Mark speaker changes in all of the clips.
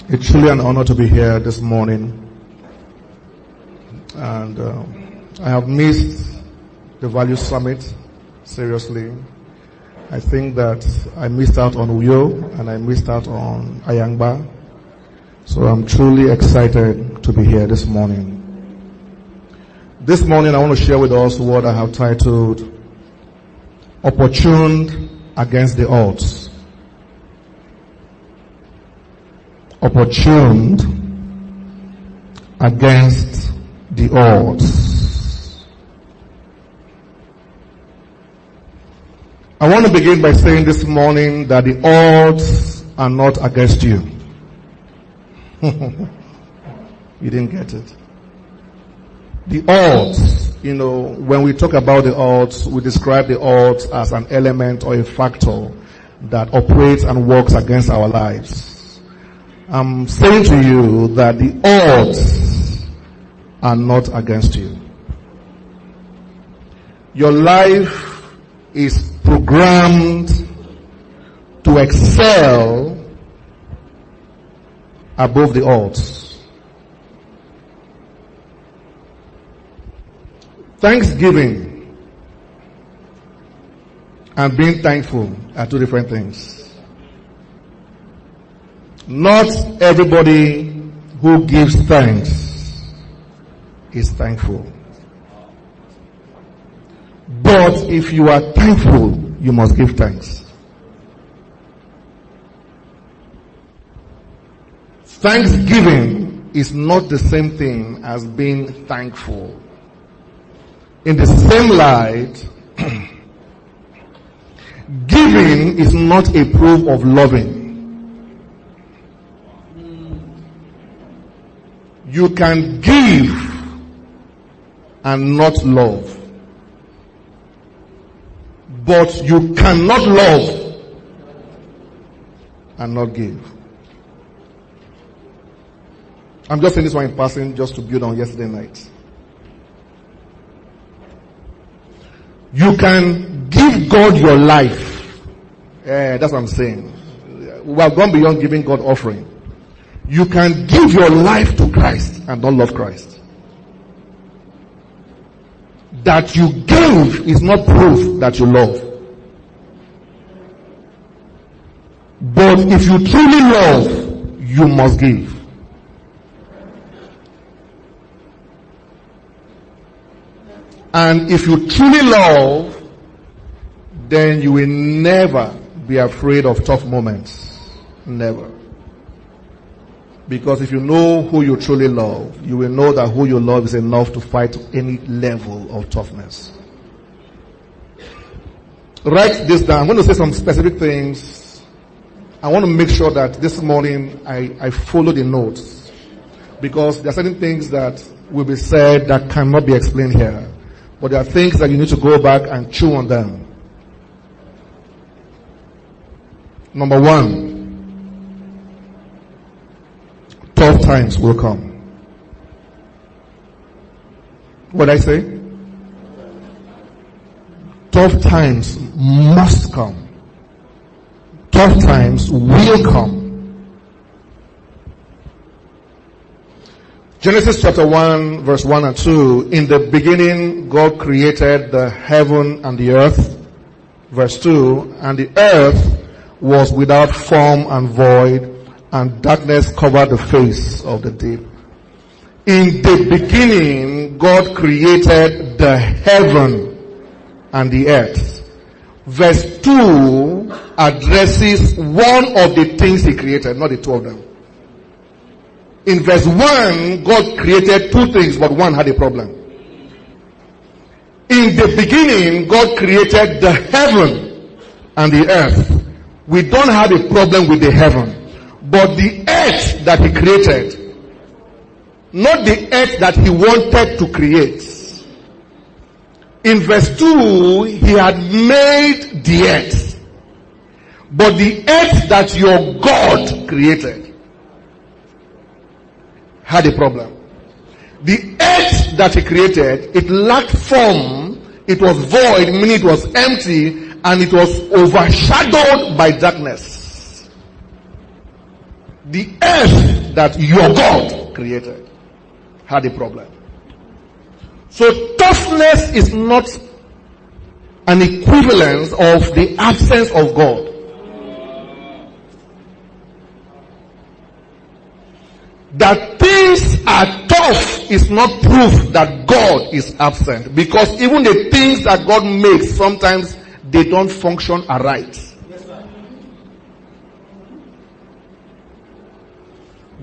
Speaker 1: It's truly an honor to be here this morning, and I have missed the Value Summit. Seriously, I think that I missed out on Uyo and I missed out on Ayangba, so I'm truly excited to be here this morning. This morning I want to share with us what I have titled Opportuned Against the Odds. Opportuned against the odds. I want to begin by saying this morning that the odds are not against you. You didn't get it. The odds, when we talk about the odds, we describe the odds as an element or a factor that operates and works against our lives. I'm saying to you that the odds are not against you. Your life is programmed to excel above the odds. Thanksgiving and being thankful are two different things. Not everybody who gives thanks is thankful. But if you are thankful, you must give thanks. Thanksgiving is not the same thing as being thankful. In the same light, giving is not a proof of loving. You can give and not love. But you cannot love and not give. I'm just saying this one in passing just to build on yesterday night. You can give God your life. That's what I'm saying. We have gone beyond giving God offering. You can give your life to Christ and not love Christ. That you gave is not proof that you love. But if you truly love, you must give. And if you truly love, then you will never be afraid of tough moments. Never. Because if you know who you truly love, you will know that who you love is enough to fight any level of toughness. Write this down. I'm going to say some specific things. I want to make sure that this morning I follow the notes. Because there are certain things that will be said that cannot be explained here. But there are things that you need to go back and chew on them. Number one. Tough times will come. What did I say? Tough times must come. Tough times will come. Genesis chapter 1 verse 1 and 2. In the beginning God created the heaven and the earth. Verse 2. And the earth was without form and void, and darkness covered the face of the deep. In the beginning, God created the heaven and the earth. Verse 2 addresses one of the things He created, not the two of them. In verse 1, God created two things, but one had a problem. In the beginning, God created the heaven and the earth. We don't have a problem with the heaven. But the earth that He created, not the earth that He wanted to create. In verse 2, He had made the earth. But the earth that your God created had a problem. The earth that He created, it lacked form, it was void, meaning it was empty, and it was overshadowed by darkness. The earth that your God created had a problem. So toughness is not an equivalence of the absence of God. That things are tough is not proof that God is absent, because even the things that God makes, sometimes they don't function aright.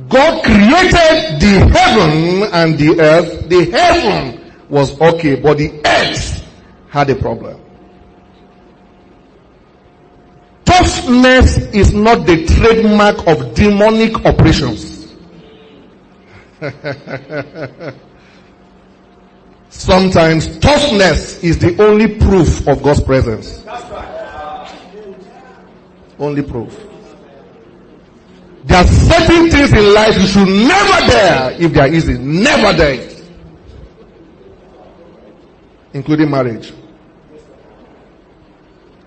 Speaker 1: God created the heaven and the earth. The heaven was okay, but the earth had a problem. Toughness is not the trademark of demonic operations. Sometimes toughness is the only proof of God's presence. Only proof. There are certain things in life you should never dare if they are easy. Never dare it. Including marriage.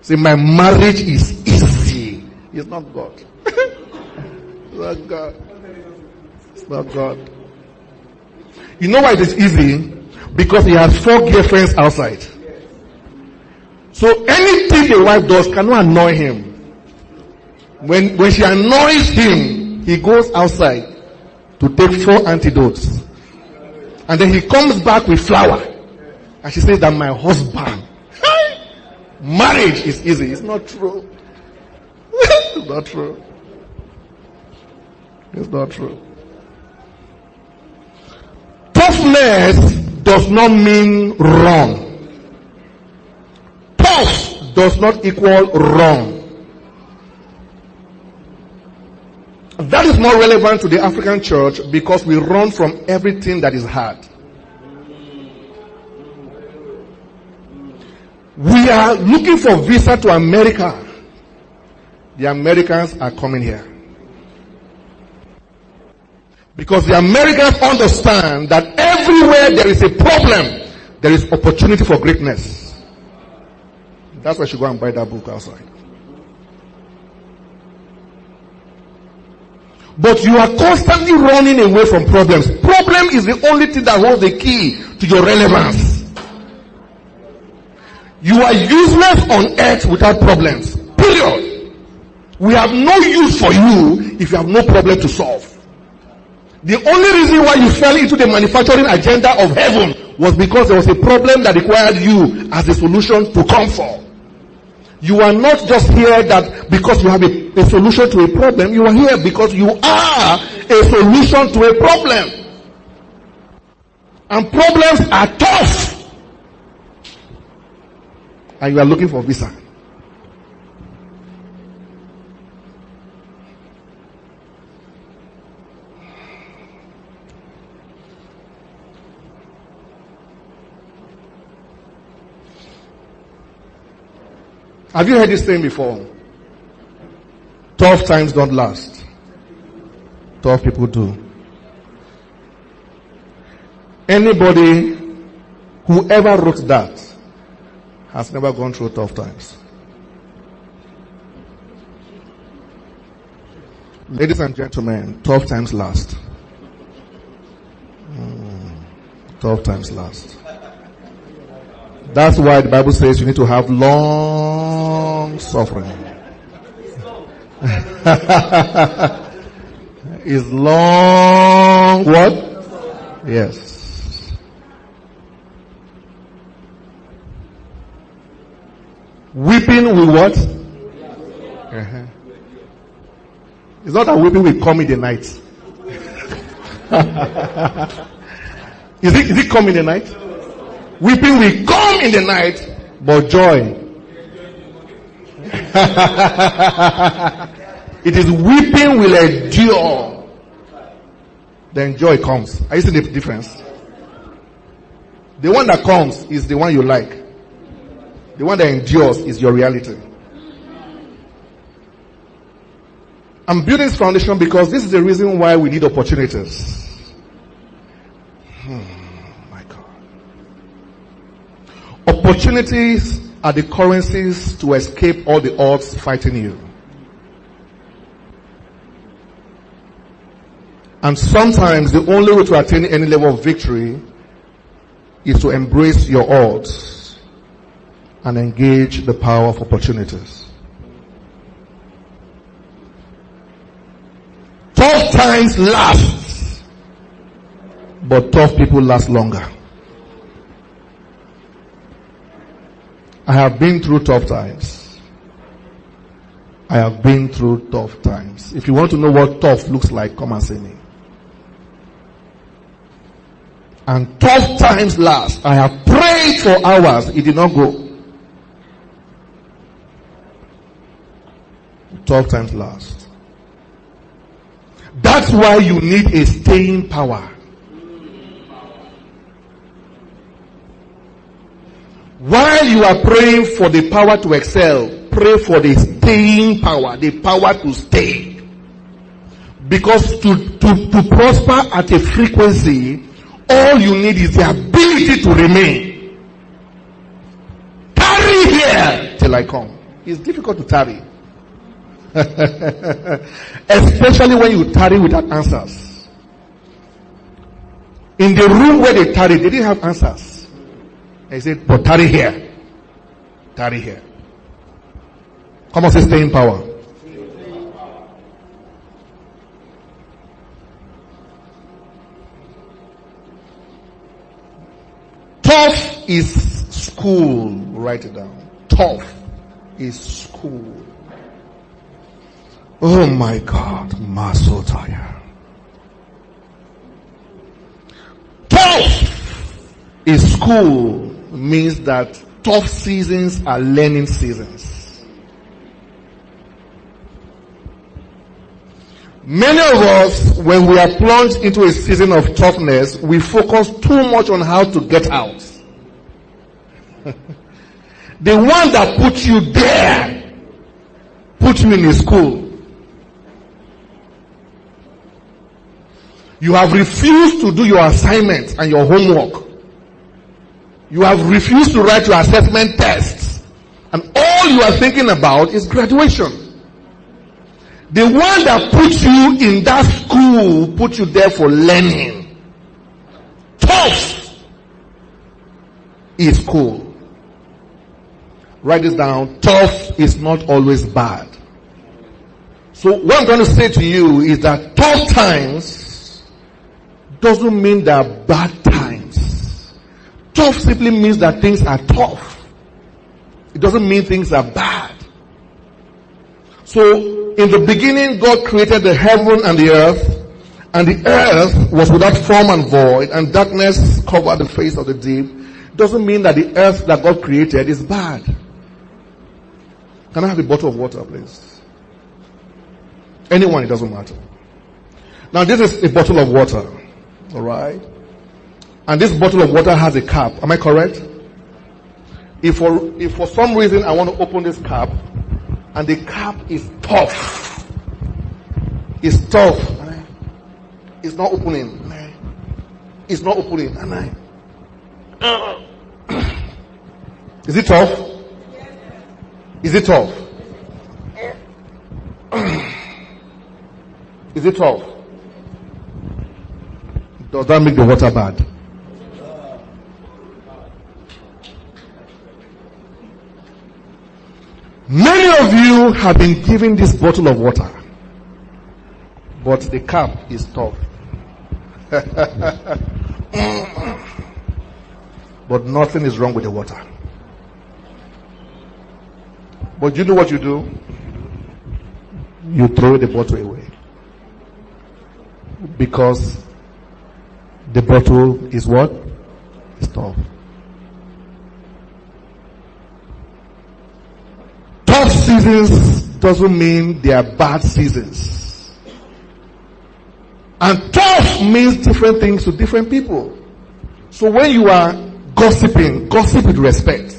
Speaker 1: See, my marriage is easy. It's not God. It's not God. It's not God. You know why it is easy? Because he has 4 girlfriends outside. So anything the wife does cannot annoy him. When she annoys him, he goes outside to take 4 antidotes. And then he comes back with flour. And she says that my husband. Marriage is easy. It's not true. It's not true. It's not true. Toughness does not mean wrong. Tough does not equal wrong. That is more relevant to the African church because we run from everything that is hard. We are looking for visa to America. The Americans are coming here. Because the Americans understand that everywhere there is a problem, there is opportunity for greatness. That's why you should go and buy that book outside. But you are constantly running away from problems. Problem is the only thing that holds the key to your relevance. You are useless on earth without problems. Period. We have no use for you if you have no problem to solve. The only reason why you fell into the manufacturing agenda of heaven was because there was a problem that required you as a solution to come for. You are not just here that because you have a solution to a problem. You are here because you are a solution to a problem. And problems are tough. And you are looking for visa. Have you heard this thing before? Tough times don't last. Tough people do. Anybody who ever wrote that has never gone through tough times. Ladies and gentlemen, tough times last. Tough times last. That's why the Bible says you need to have long suffering. Is long what? Yes. Weeping will what? Uh-huh. It's not that weeping will come in the night. Is it come in the night? Weeping will come in the night, but joy. It is weeping will endure. Then joy comes. Are you seeing the difference? The one that comes is the one you like. The one that endures is your reality. I'm building this foundation because this is the reason why we need opportunities. My God. Opportunities are the currencies to escape all the odds fighting you. And sometimes the only way to attain any level of victory is to embrace your odds and engage the power of opportunities. Tough times last, but tough people last longer. I have been through tough times. I have been through tough times. If you want to know what tough looks like, come and see me. And tough times last. I have prayed for hours. It did not go. Tough times last. That's why you need a staying power. While you are praying for the power to excel, pray for the staying power, the power to stay. Because to prosper at a frequency, all you need is the ability to remain. Tarry here till I come. It's difficult to tarry. Especially when you tarry without answers. In the room where they tarried, they didn't have answers. He said, but tarry here. Tarry here. Come on, say staying power. Tough is school. Write it down. Tough is school. Oh my God. Masotaya. Tough is school means that tough seasons are learning seasons. Many of us, when we are plunged into a season of toughness, we focus too much on how to get out. The one that put you there, put you in a school. You have refused to do your assignments and your homework. You have refused to write your assessment tests. And all you are thinking about is graduation. The one that put you in that school put you there for learning. Tough is cool. Write this down. Tough is not always bad. So what I'm trying to say to you is that tough times doesn't mean there are bad times. Tough simply means that things are tough. It doesn't mean things are bad. So, in the beginning, God created the heaven and the earth was without form and void, and darkness covered the face of the deep. Doesn't mean that the earth that God created is bad. Can I have a bottle of water, please? Anyone, it doesn't matter. Now, this is a bottle of water. Alright? And this bottle of water has a cap. Am I correct? If for some reason I want to open this cap, and the cap is tough. It's tough. It's not opening. It's not opening. Is it tough? Is it tough? Is it tough? Does that make the water bad? Many of you have been given this bottle of water, but the cap is tough. But nothing is wrong with the water. But you know what you do? You throw the bottle away. Because the bottle is what? It's tough. Tough seasons doesn't mean they are bad seasons. And tough means different things to different people. So when you are gossiping, gossip with respect.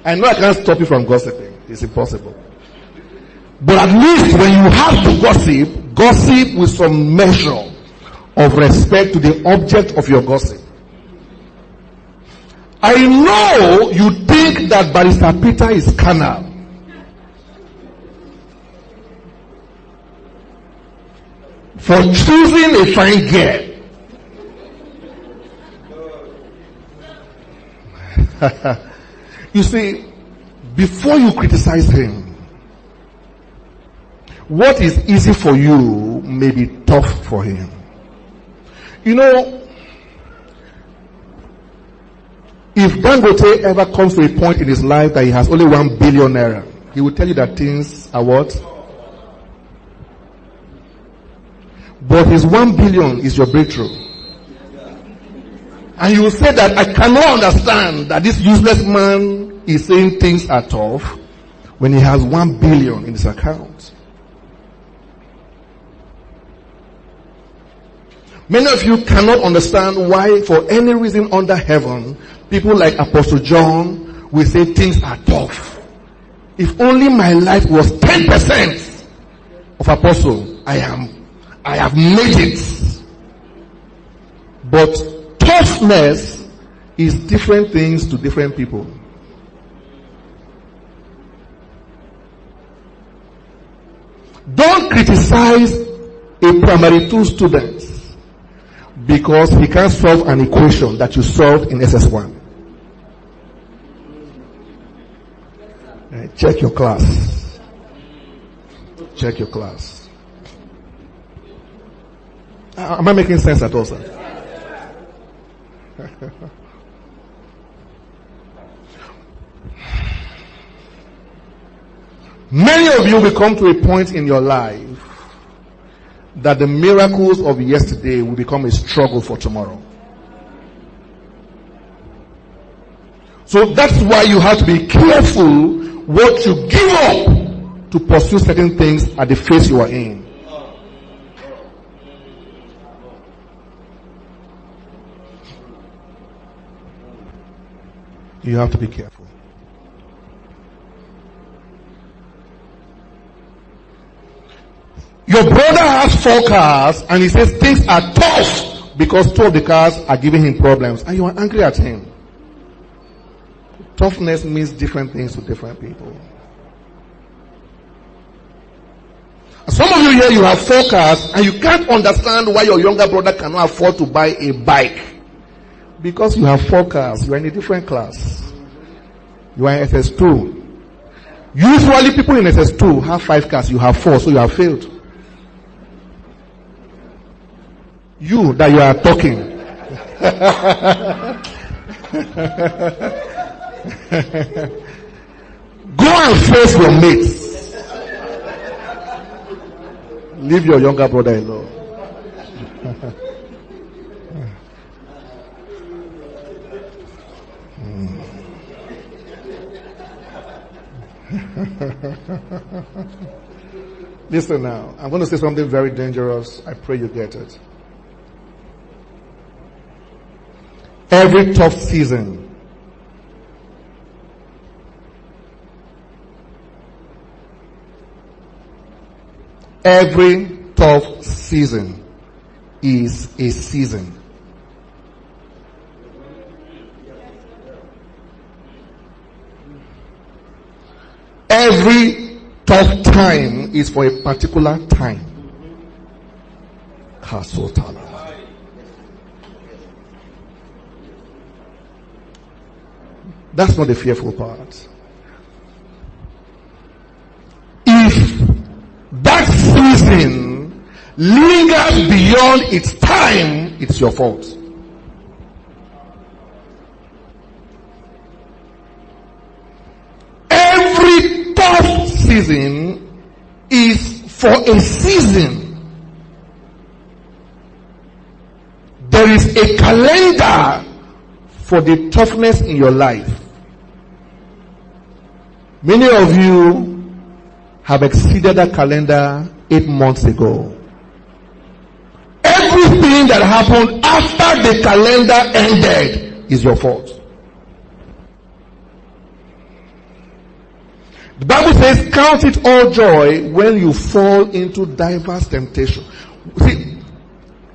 Speaker 1: I know I can't stop you from gossiping. It's impossible. But at least when you have to gossip, gossip with some measure of respect to the object of your gossip. I know you think that Barrister Peter is carnal. for choosing a fine girl. You see, before you criticize him, what is easy for you may be tough for him. You know, if Dangote ever comes to a point in his life that he has only 1 billion naira, he will tell you that things are what? But his 1 billion is your breakthrough. And you will say that I cannot understand that this useless man is saying things are tough when he has 1 billion in his account. Many of you cannot understand why, for any reason under heaven, people like Apostle John will say things are tough. If only my life was 10% of Apostle, I have made it. But toughness is different things to different people. Don't criticize a primary 2 student because he can't solve an equation that you solved in SS1. Check your class. Check your class. Am I making sense at all, sir? Many of you will come to a point in your life that the miracles of yesterday will become a struggle for tomorrow. So that's why you have to be careful what you give up to pursue certain things at the phase you are in. You have to be careful. Your brother has 4 cars and he says things are tough because 2 of the cars are giving him problems and you are angry at him. Toughness means different things to different people. Some of you here, you have 4 cars and you can't understand why your younger brother cannot afford to buy a bike. Because you have 4 cars, you are in a different class. You are in SS2. Usually people in SS2 have 5 cars, you have 4, so you have failed. You that you are talking. Go and face your mates. Leave your younger brother alone. Listen now, I'm going to say something very dangerous. I pray you get it. Every tough season is a season. Every tough time is for a particular time. That's not the fearful part. If that season lingers beyond its time, it's your fault. Every tough season is for a season. There is a calendar for the toughness in your life. Many of you have exceeded that calendar 8 months ago. Everything that happened after the calendar ended is your fault. The Bible says, count it all joy when you fall into diverse temptation. See,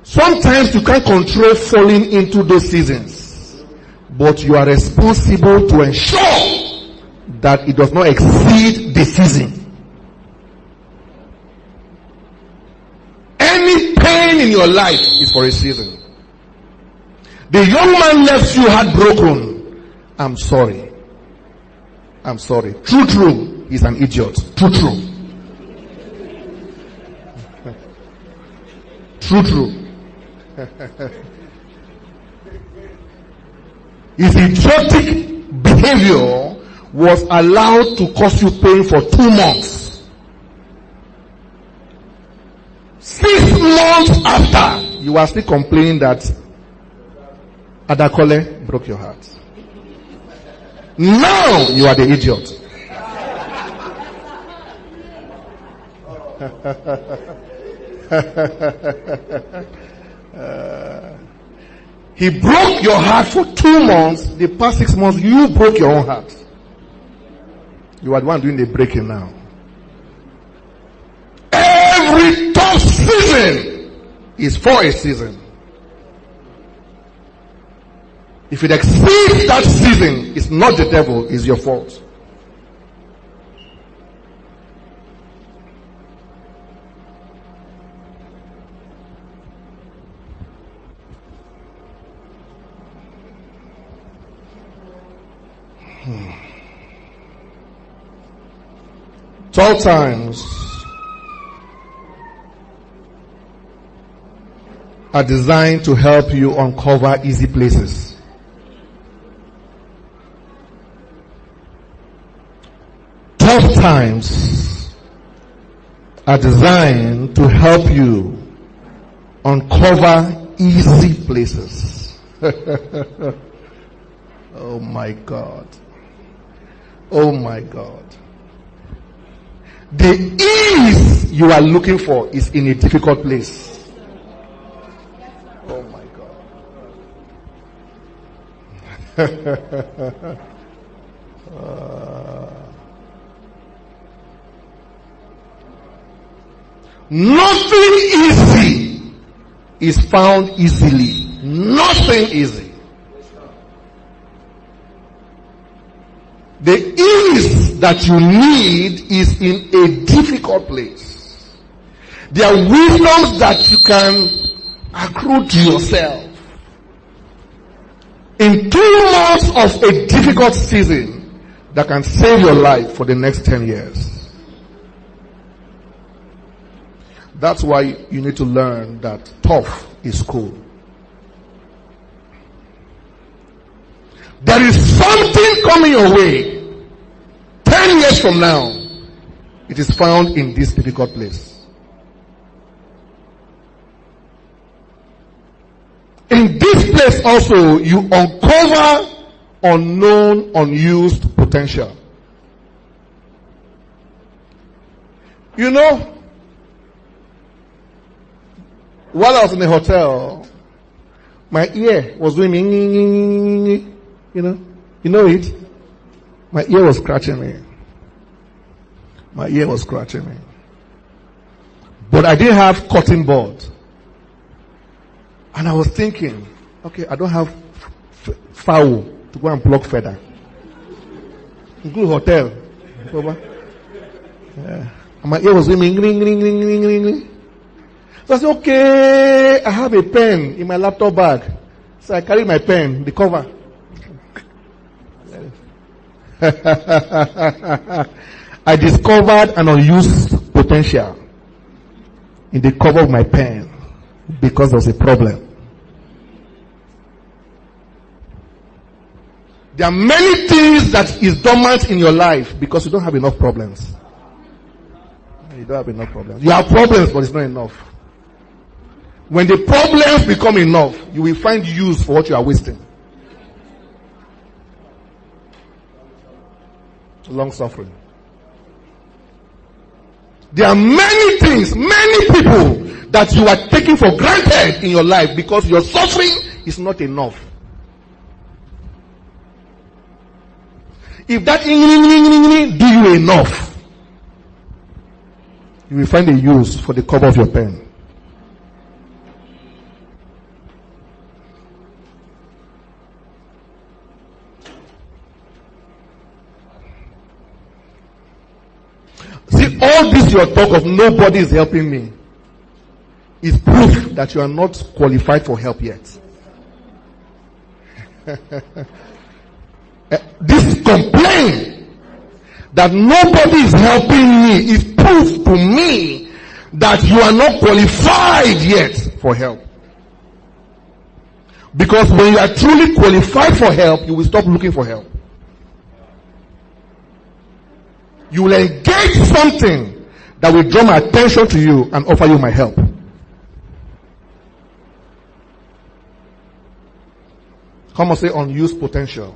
Speaker 1: sometimes you can't control falling into those seasons, but you are responsible to ensure that it does not exceed the season. Any pain in your life is for a season. The young man left you heartbroken. I'm sorry. I'm sorry. True, he's an idiot. True. True. His idiotic behavior was allowed to cause you pain for 2 months. 6 months after, you are still complaining that Adakole broke your heart. Now you are the idiot. He broke your heart for 2 months. The past 6 months, you broke your own heart. You are the one doing the breaking now. Every tough season is for a season. If it exceeds that season, it's not the devil, it's your fault. Tough times are designed to help you uncover easy places. Tough times are designed to help you uncover easy places. Oh my God. Oh my God. The ease you are looking for is in a difficult place. Oh my God. Nothing easy is found easily. Nothing easy. The ease that you need is in a difficult place. There are wisdoms that you can accrue to yourself. In 2 months of a difficult season that can save your life for the next 10 years. That's why you need to learn that tough is cool. There is something coming your way. 10 years from now, it is found in this difficult place. In this place also, you uncover unknown, unused potential. You know, while I was in the hotel, my ear was doing me, you know it? My ear was scratching me. My ear was scratching me. But I didn't have cotton board. And I was thinking, okay, I don't have fowl to go and pluck feather. Good hotel. Yeah. And my ear was doing me, ring. So I said, okay, I have a pen in my laptop bag. So I carry my pen, the cover. I discovered an unused potential in the cover of my pen because there was a problem. There are many things that is dormant in your life because you don't have enough problems. You don't have enough problems. You have problems, but it's not enough. When the problems become enough, you will find use for what you are wasting. Long suffering. There are many things, many people that you are taking for granted in your life because your suffering is not enough. If that do you enough, you will find a use for the cover of your pen. See, all this your talk of nobody is helping me. is proof that you are not qualified for help yet. This complaint that nobody is helping me is proof to me that you are not qualified yet for help. Because when you are truly qualified for help, you will stop looking for help. You will engage something that will draw my attention to you and offer you my help. Come on, say unused potential.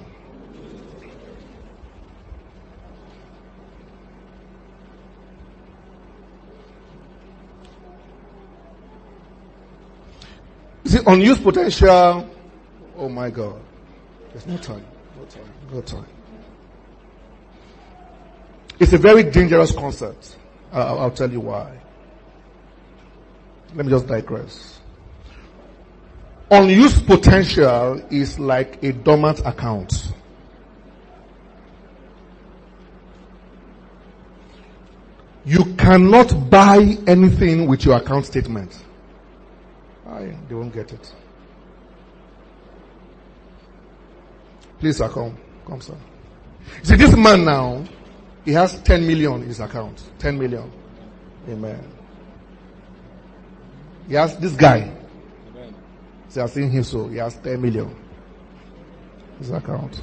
Speaker 1: See, unused potential. Oh my God. There's no time. No time. It's a very dangerous concept. I'll tell you why. Let me just digress. Unused potential is like a dormant account. You cannot buy anything with your account statement. They won't get it. Please, sir, come, sir. See, this man now, he has 10 million in his account. 10 million. Amen. He has this guy. Amen. See, I've seen him, so he has 10 million in his account.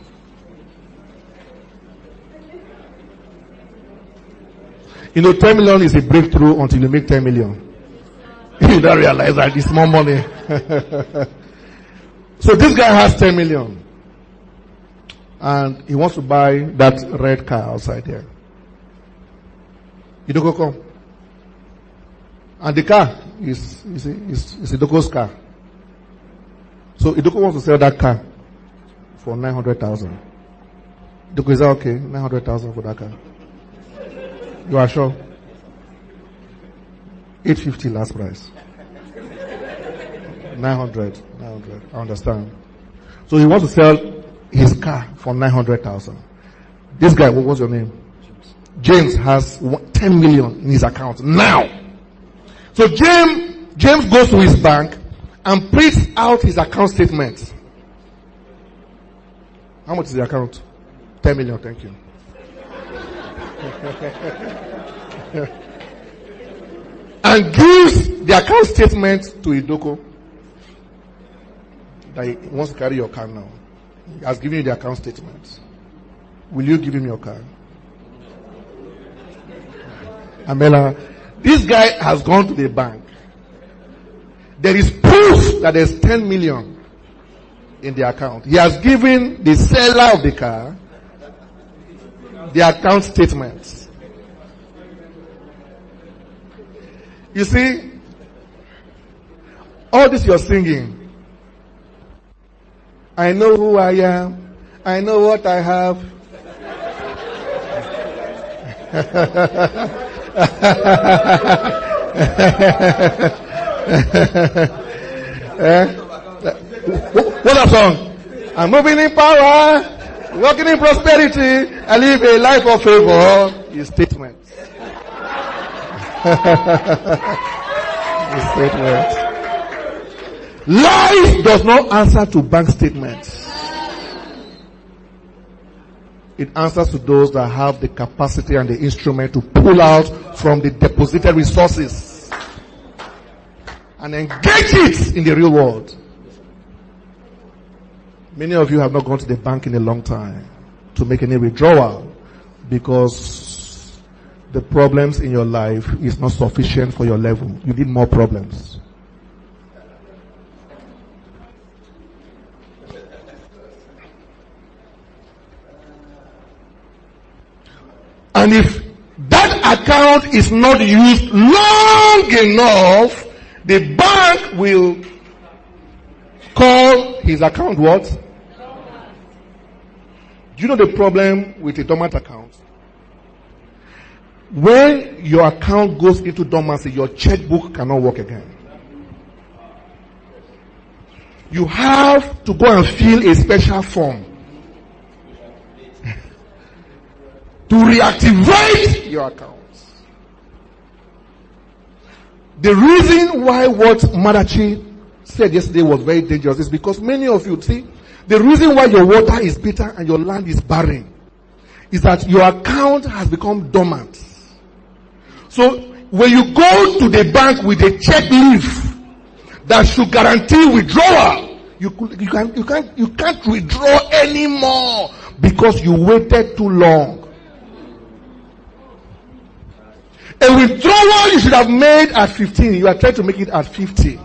Speaker 1: You know, 10 million is a breakthrough until you make 10 million. You don't realize that it's more money. So this guy has 10 million. And he wants to buy that red car outside there. Idoko come. And the car is Idoko's car. So Idoko wants to sell that car for 900,000. Idoko, is that okay? 900,000 for that car. You are sure? 850 last price. 900. I understand. So he wants to sell his car for 900,000. This guy, what's your name? James has 10 million in his account now. So James goes to his bank and prints out his account statement. How much is the account? 10 million, thank you. And gives the account statement to Idoko. That he wants to carry your car now. He has given you the account statement. Will you give him your car? Amela, this guy has gone to the bank. There is proof that there's 10 million in the account. He has given the seller of the car the account statements. You see, all this you're singing, I know who I am, I know what I have. What that song? I'm moving in power, walking in prosperity, I live a life of favor. His statements. His statements. Life does not answer to bank statements. It answers to those that have the capacity and the instrument to pull out from the deposited resources and engage it in the real world. Many of you have not gone to the bank in a long time to make any withdrawal because the problems in your life is not sufficient for your level. You need more problems. And if that account is not used long enough, the bank will call his account what? Do you know the problem with a dormant account? When your account goes into dormancy, your checkbook cannot work again. You have to go and fill a special form to reactivate your accounts. The reason why what Madachi said yesterday was very dangerous is because many of you, see, the reason why your water is bitter and your land is barren is that your account has become dormant. So when you go to the bank with a check leaf that should guarantee withdrawal, you can't withdraw anymore because you waited too long. A withdrawal you should have made at 15, you are trying to make it at 50.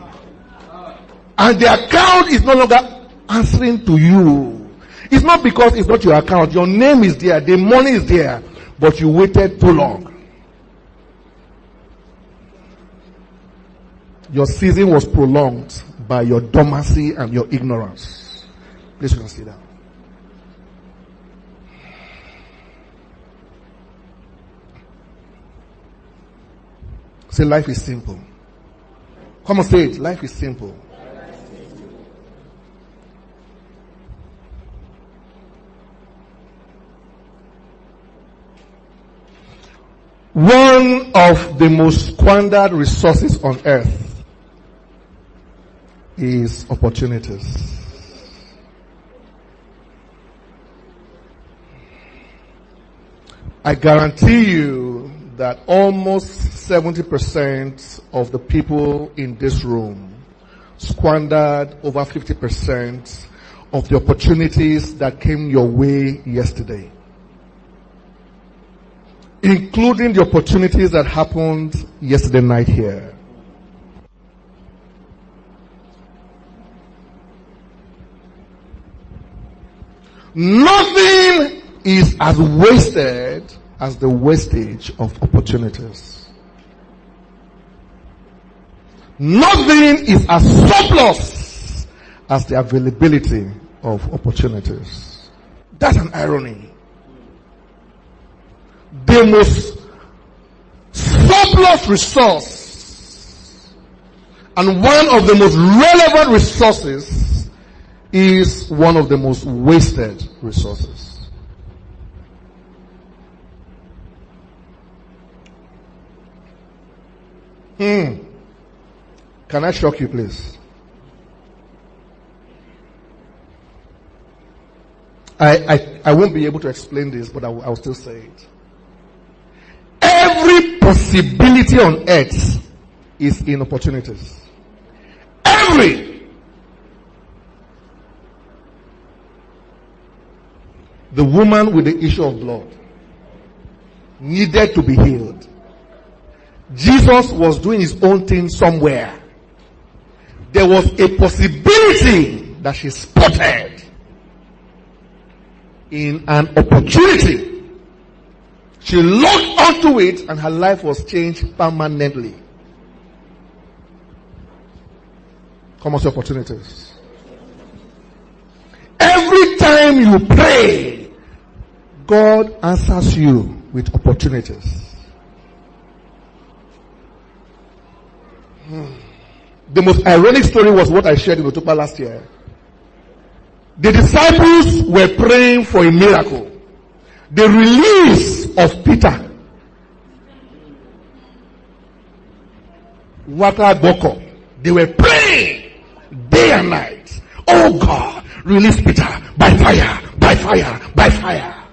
Speaker 1: And the account is no longer answering to you. It's not because it's not your account. Your name is there, the money is there, but you waited too long. Your season was prolonged by your dormancy and your ignorance. Please consider. Say, life is simple. Come on, say it. Life is simple. One of the most squandered resources on earth is opportunities. I guarantee you that almost 70% of the people in this room squandered over 50% of the opportunities that came your way yesterday, including the opportunities that happened yesterday night here. Nothing is as wasted as the wastage of opportunities. Nothing is as surplus as the availability of opportunities. That's an irony. The most surplus resource and one of the most relevant resources is one of the most wasted resources. Can I shock you, please? I won't be able to explain this, but I'll still say it. Every possibility on earth is in opportunities. Every. The woman with the issue of blood needed to be healed. Jesus was doing his own thing somewhere. There was a possibility that she spotted in an opportunity. She locked onto it and her life was changed permanently. Come on, to opportunities. Every time you pray, God answers you with opportunities. The most ironic story was what I shared in Otupa last year. The disciples were praying for a miracle. The release of Peter. Water Boko. They were praying day and night. Oh God, release Peter by fire, by fire, by fire.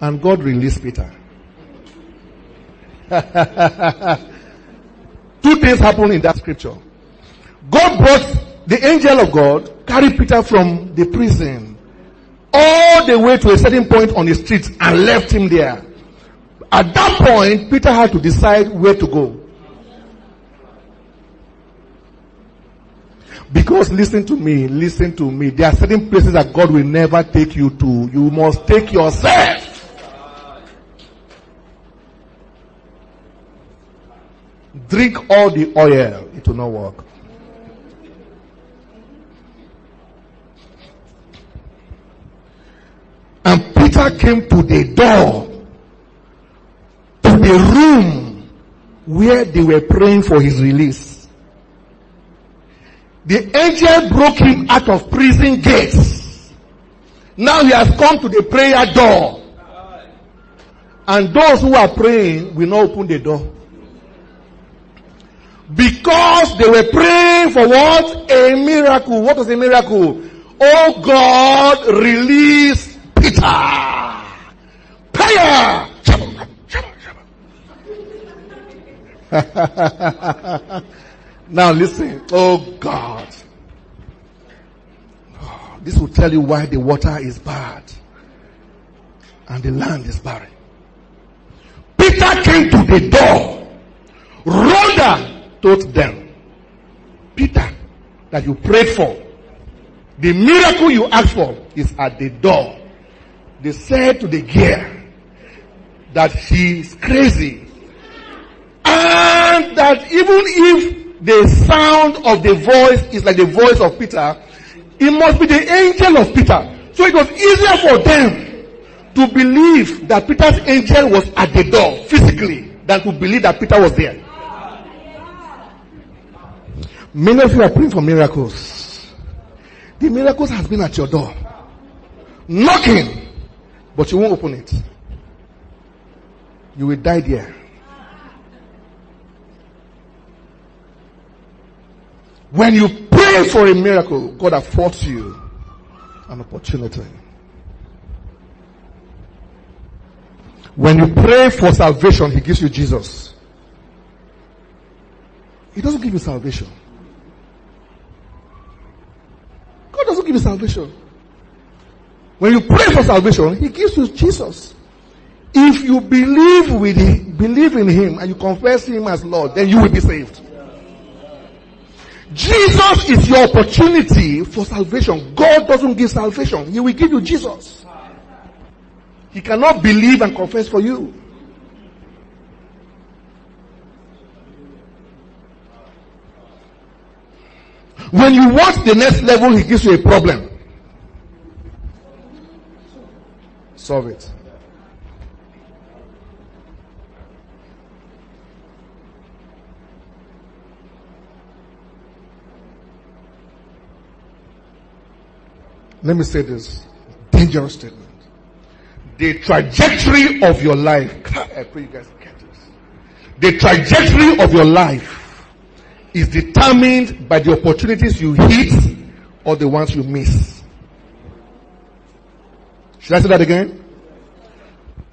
Speaker 1: And God released Peter. Two things happened in that scripture. God brought the angel of God, carried Peter from the prison all the way to a certain point on the street and left him there. At that point, Peter had to decide where to go. Because listen to me. There are certain places that God will never take you to. You must take yourself. Drink all the oil, it will not work. And Peter came to the door, to the room where they were praying for his release. The angel broke him out of prison gates. Now he has come to the prayer door. And those who are praying will not open the door. Because they were praying for what? A miracle. What was a miracle? Oh God, release Peter. Fire! Now listen. Oh God. Oh, this will tell you why the water is bad and the land is barren. Peter came to the door. Rhoda told them, Peter, that you prayed for, the miracle you asked for is at the door. They said to the girl that she's crazy. And that even if the sound of the voice is like the voice of Peter, it must be the angel of Peter. So it was easier for them to believe that Peter's angel was at the door physically than to believe that Peter was there. Many of you are praying for miracles. The miracles has been at your door, knocking, but you won't open it. You will die there. When you pray for a miracle, God affords you an opportunity. When you pray for salvation, He gives you Jesus. He doesn't give you salvation. God doesn't give you salvation. When you pray for salvation, He gives you Jesus. If you believe in Him and you confess Him as Lord, then you will be saved. Jesus is your opportunity for salvation. God doesn't give salvation. He will give you Jesus. He cannot believe and confess for you. When you want the next level, He gives you a problem. Solve it. Let me say this dangerous statement. The trajectory of your life, I pray you guys get this. The trajectory of your life is determined by the opportunities you hit or the ones you miss. Should I say that again?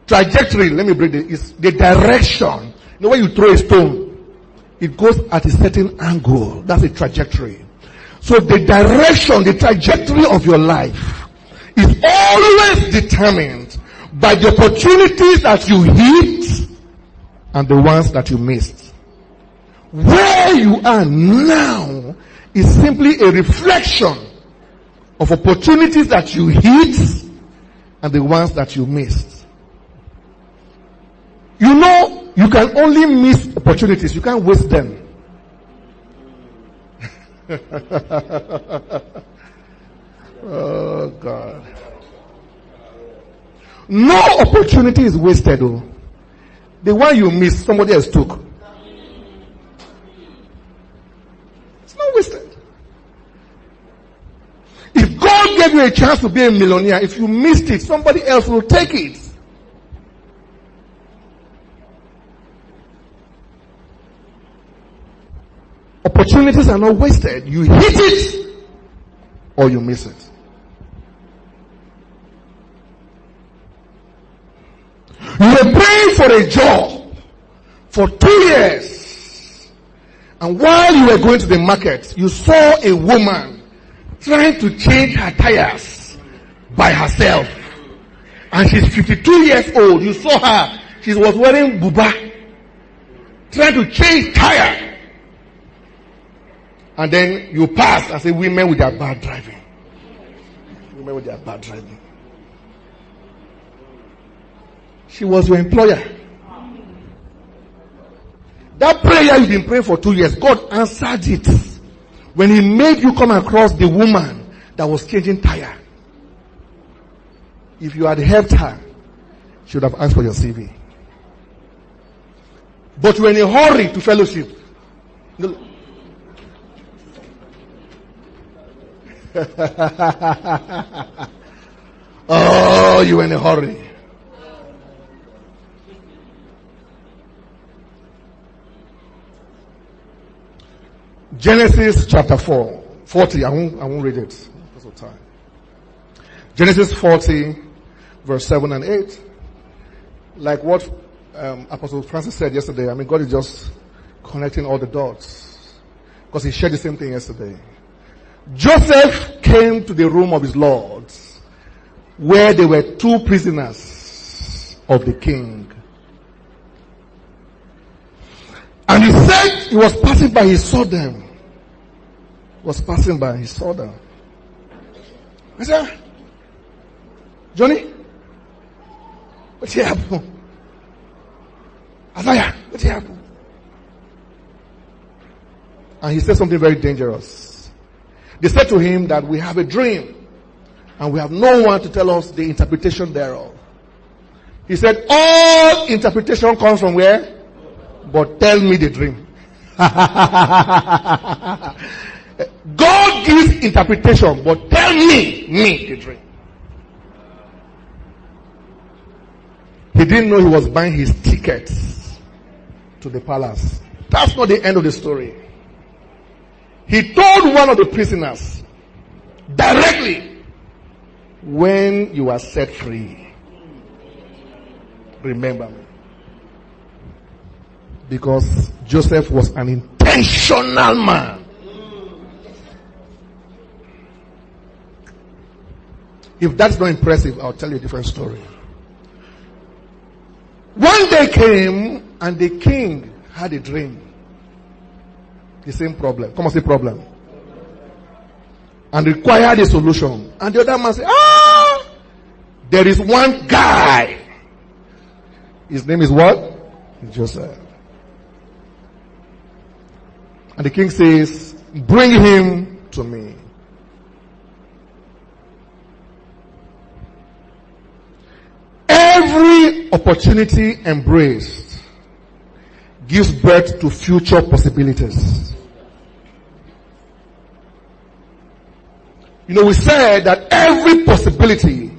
Speaker 1: Trajectory, let me break it, is the direction. You know, when you throw a stone, it goes at a certain angle. That's a trajectory. So the direction, the trajectory of your life is always determined by the opportunities that you hit and the ones that you missed. Where you are now is simply a reflection of opportunities that you hit and the ones that you missed. You know, you can only miss opportunities. You can't waste them. Oh God. No opportunity is wasted. Oh. The one you missed, somebody else took. It's not wasted. If God gave you a chance to be a millionaire, if you missed it, somebody else will take it. Opportunities are not wasted. You hit it or you miss it. You were praying for a job for 2 years. And while you were going to the market, you saw a woman trying to change her tires by herself. And she's 52 years old. You saw her. She was wearing buba, trying to change tire. And then you pass and say, women with their bad driving. Women with their bad driving. She was your employer. That prayer you've been praying for 2 years, God answered it when He made you come across the woman that was changing tire. If you had helped her, she would have asked for your CV. But you were in a hurry to fellowship. Oh, you were in a hurry. Genesis chapter 40. I won't read it because of time. Genesis 40, verse 7 and 8. Like what Apostle Francis said yesterday, God is just connecting all the dots. Because he shared the same thing yesterday. Joseph came to the room of his Lord, where there were 2 prisoners of the king. And he said he was passing by, he saw them. I said, Johnny, what's happened? Isaiah, what's happened? And he said something very dangerous. They said to him that we have a dream and we have no one to tell us the interpretation thereof. He said, all interpretation comes from where? But tell me the dream. God gives interpretation, but tell me the dream. He didn't know he was buying his tickets to the palace. That's not the end of the story. He told one of the prisoners directly, when you are set free, remember me. Because Joseph was an intentional man. If that's not impressive, I'll tell you a different story. One day came and the king had a dream. The same problem. Come on, say problem. And required a solution. And the other man said, there is one guy. His name is what? Joseph. And the king says, bring him to me. Every opportunity embraced gives birth to future possibilities. We said that every possibility,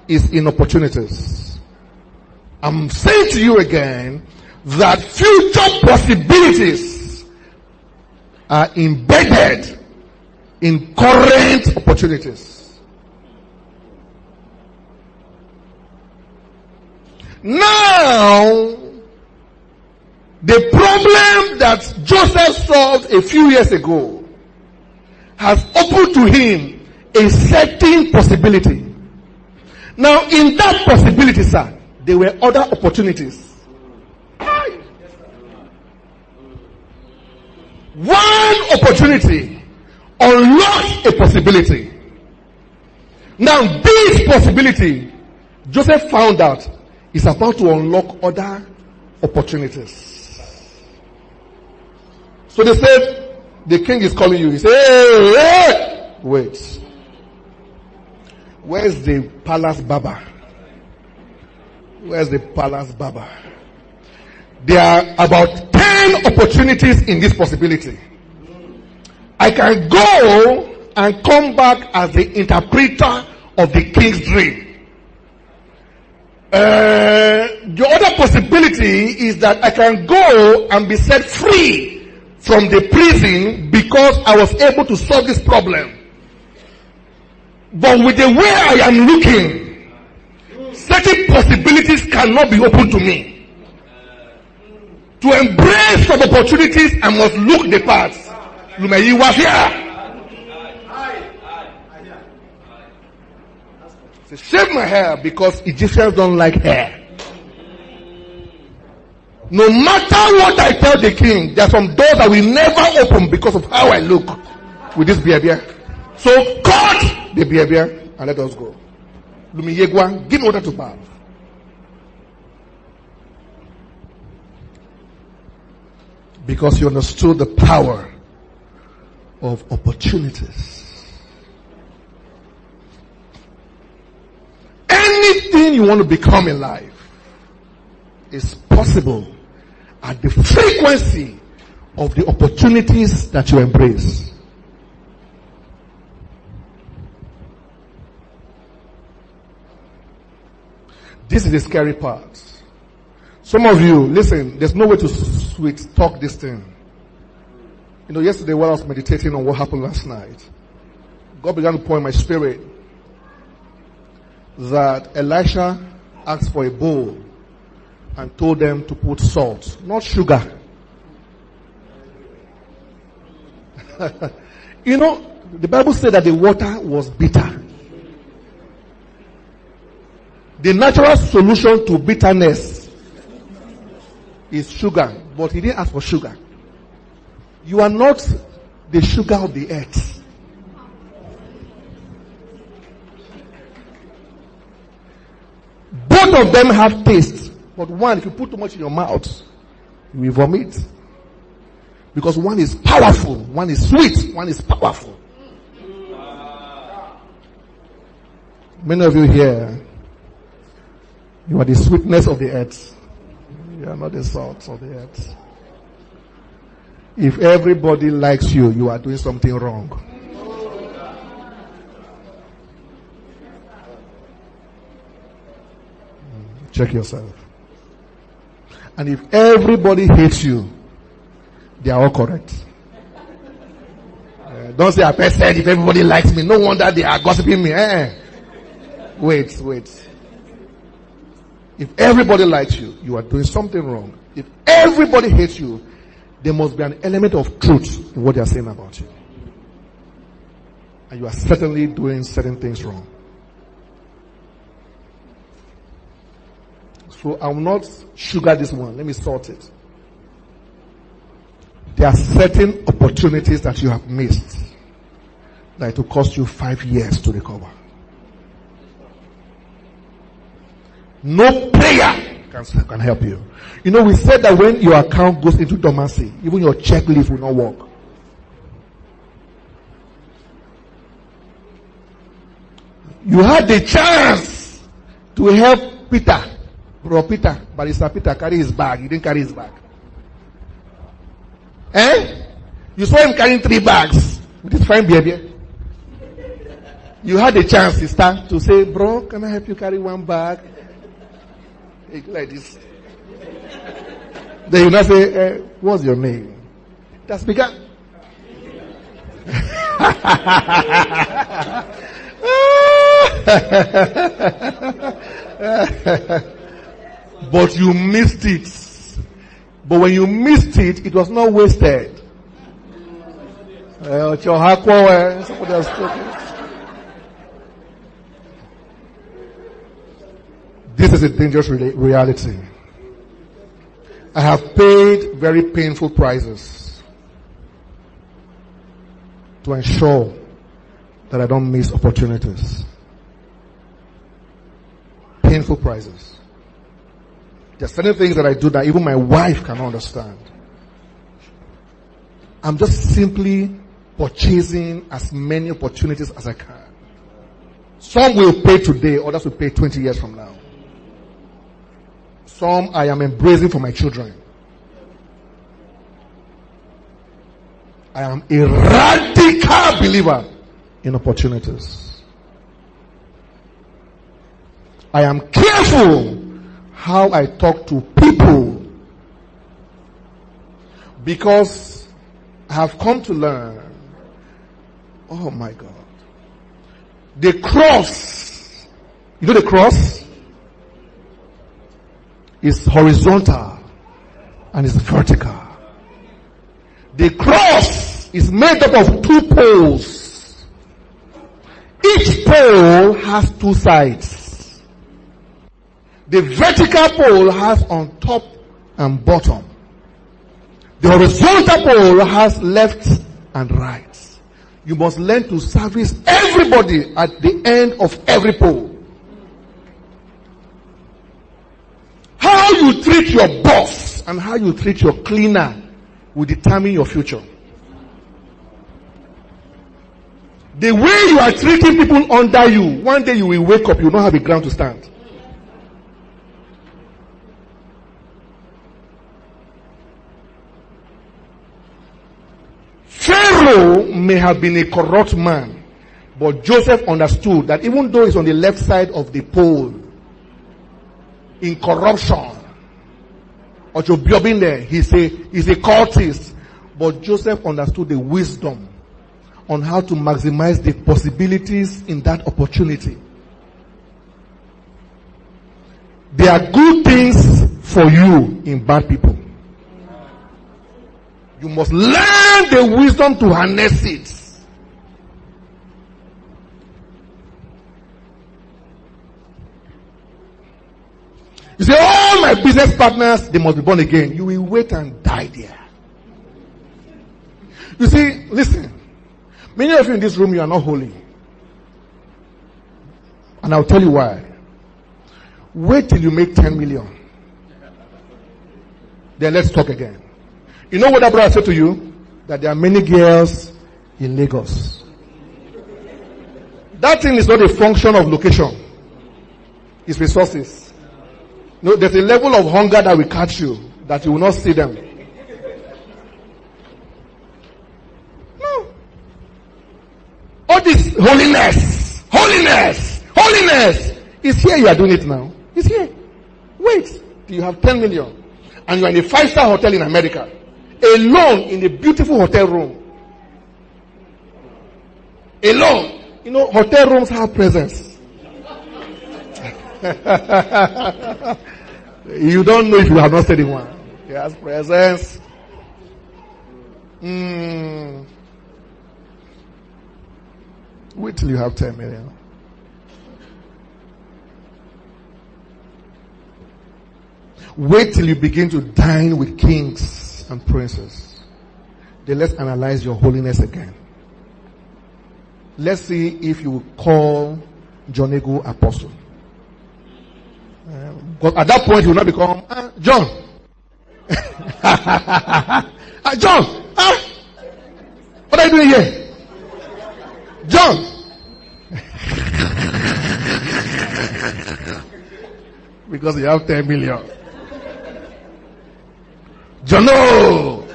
Speaker 1: is in opportunities. I'm saying to you again that future possibilities are embedded in current opportunities. Now, the problem that Joseph solved a few years ago has opened to him a certain possibility. Now, in that possibility, sir, there were other opportunities. One opportunity unlocks a possibility. Now, this possibility, Joseph found out, is about to unlock other opportunities. So they said, the king is calling you. He said, hey, wait. Where's the palace barber? Where's the palace barber? There are about 10 opportunities in this possibility. I can go and come back as the interpreter of the king's dream. The other possibility is that I can go and be set free from the prison because I was able to solve this problem. But with the way I am looking, certain possibilities cannot be open to me. To embrace some opportunities, I must look the path. Lumeyi was here. Say, shave my hair because Egyptians don't like hair. No matter what I tell the king, there are some doors that will never open because of how I look with this behavior. So cut the behavior and let us go. Lumiyegwa, give me order to bath. Because you understood the power of opportunities. Anything you want to become in life is possible at the frequency of the opportunities that you embrace. This is the scary part. Some of you, listen, there's no way to sweet talk this thing. Yesterday while I was meditating on what happened last night, God began to pour in my spirit that Elisha asked for a bowl and told them to put salt, not sugar. The Bible said that the water was bitter. The natural solution to bitterness is sugar, but he didn't ask for sugar. You are not the sugar of the earth. Both of them have taste, but one, if you put too much in your mouth, you will vomit. Because one is powerful, one is sweet, one is powerful. Many of you here, you are the sweetness of the earth. You are not the salt of the earth. If everybody likes you, you are doing something wrong. Check yourself. And if everybody hates you, they are all correct. Don't say, Apeh said, if everybody likes me, no wonder they are gossiping me. Wait. If everybody likes you, you are doing something wrong. If everybody hates you, there must be an element of truth in what they are saying about you. And you are certainly doing certain things wrong. So I will not sugar this one. Let me sort it. There are certain opportunities that you have missed that it will cost you 5 years to recover. No prayer can help you. We said that when your account goes into dormancy, even your check leaf will not work. You had the chance to help Peter. Bro Peter, Barrister Peter carry his bag. He didn't carry his bag. You saw him carrying 3 bags with his fine behavior. You had the chance, sister, to say, bro, can I help you carry 1 bag? Like this. Then you now say, what's your name? That's begun. But you missed it. But when you missed it, it was not wasted. This is a dangerous reality. I have paid very painful prices to ensure that I don't miss opportunities. Painful prices. There are certain things that I do that even my wife cannot understand. I'm just simply purchasing as many opportunities as I can. Some will pay today, others will pay 20 years from now. Some I am embracing for my children. I am a radical believer in opportunities. I am careful how I talk to people, because I have come to learn, oh my God, the cross, the cross is horizontal and is vertical. The cross is made up of 2 poles. Each pole has 2 sides. The vertical pole has on top and bottom. The horizontal pole has left and right. You must learn to service everybody at the end of every pole. How you treat your boss and how you treat your cleaner will determine your future. The way you are treating people under you, one day you will wake up, you will not have a ground to stand. Pharaoh may have been a corrupt man, but Joseph understood that even though he's on the left side of the pole in corruption, or to be there, he's a cultist, But Joseph understood the wisdom on how to maximize the possibilities in that opportunity. There are good things for you in bad people. You must learn the wisdom to harness it. You say, all my business partners, they must be born again. You will wait and die there. You see, listen. Many of you in this room, you are not holy. And I'll tell you why. Wait till you make 10 million. Then let's talk again. You know what that brother said to you? That there are many girls in Lagos. That thing is not a function of location. It's resources. No, there's a level of hunger that will catch you, that you will not see them. No. All this holiness is here. You are doing it now. It's here. Wait till you have 10 million and you are in a 5-star hotel in America, alone in a beautiful hotel room. Alone. You know, hotel rooms have presence. You don't know if you have not stayed in one. It has presence. Wait till you have 10 million. Wait till you begin to dine with kings and princes. Then let's analyze your holiness again. Let's see if you will call John Ego apostle. Because at that point you will not become John. John, what are you doing here? John. Because you have 10 million. John, no.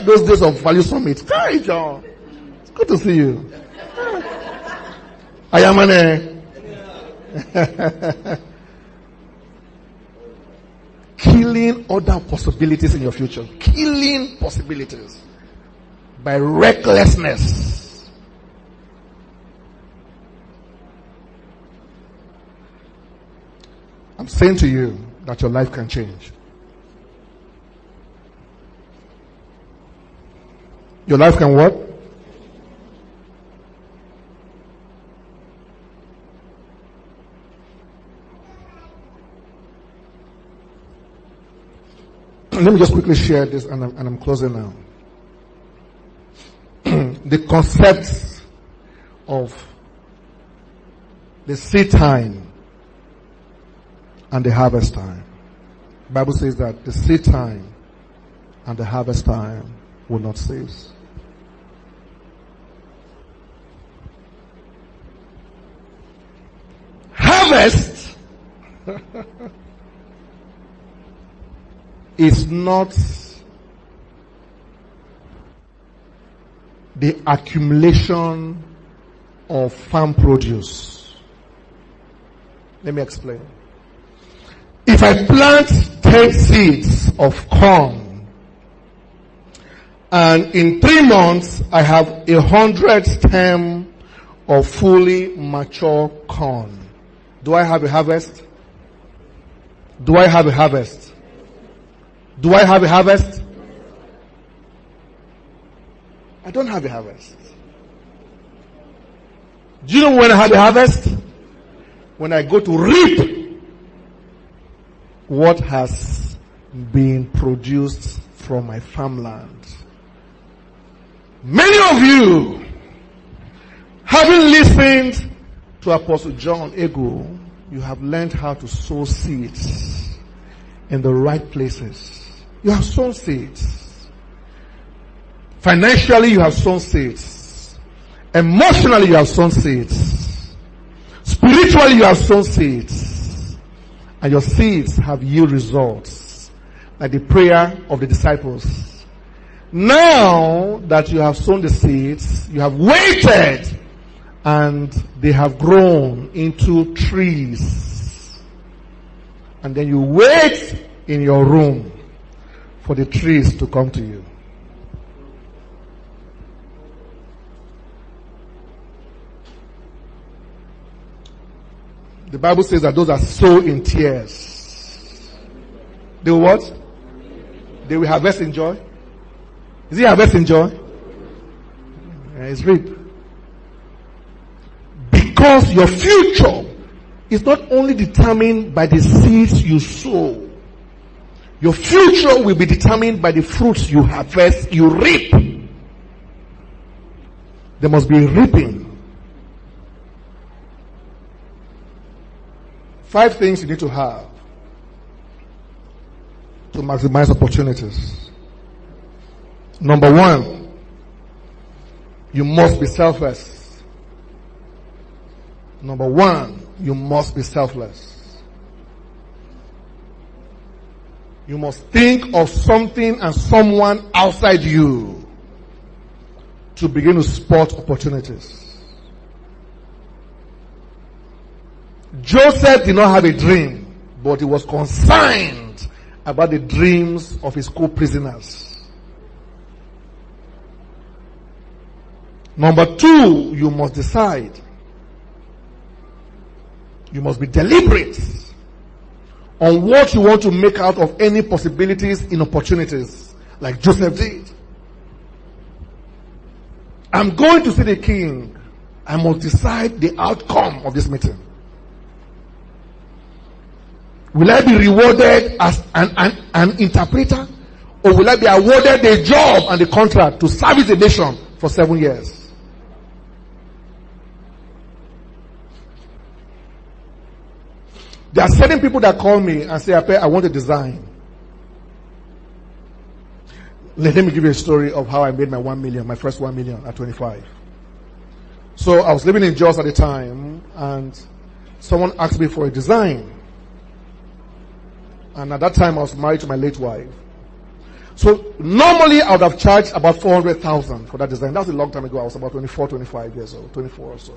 Speaker 1: Those days of Value Summit. Hi, John. It's good to see you. I am killing other possibilities in your future. Killing possibilities by recklessness. I'm saying to you that your life can change. Your life can what? Let me just quickly share this, and I'm closing now. The concept of the seed time and the harvest time. The Bible says that the seed time and the harvest time will not cease. Harvest is not the accumulation of farm produce. Let me explain. If I plant 10 seeds of corn and in 3 months I have 100 stems of fully mature corn, do I have a harvest? Do I have a harvest? Do I have a harvest? I don't have a harvest. Do you know when I have a harvest? When I go to reap what has been produced from my farmland. Many of you, having listened to Apostle John Ego, you have learned how to sow seeds in the right places. You have sown seeds. Financially, you have sown seeds. Emotionally, you have sown seeds. Spiritually, you have sown seeds. And your seeds have yield results, like the prayer of the disciples. Now that you have sown the seeds, you have waited, and they have grown into trees. And then you wait in your room for the trees to come to you. The Bible says that those that sow in tears, they will what? They will harvest in joy. Is it harvest in joy? It's reap. Because your future is not only determined by the seeds you sow. Your future will be determined by the fruits you harvest, you reap. There must be reaping. 5 things you need to have to maximize opportunities. Number 1, you must be selfless. Number 1, you must be selfless. You must think of something and someone outside you to begin to spot opportunities. Joseph did not have a dream, but he was concerned about the dreams of his co-prisoners. Number 2, you must decide. You must be deliberate on what you want to make out of any possibilities in opportunities, like Joseph did. I'm going to see the king. I must decide the outcome of this meeting. Will I be rewarded as an interpreter? Or will I be awarded the job and the contract to service the nation for 7 years? There are certain people that call me and say, Apeh, I want a design. Let me give you a story of how I made my 1 million, my first 1 million at 25. So I was living in Jos at the time, and someone asked me for a design. And at that time I was married to my late wife. So normally I would have charged about 400,000 for that design. That was a long time ago. I was about 24, 25 years old, 24 or so.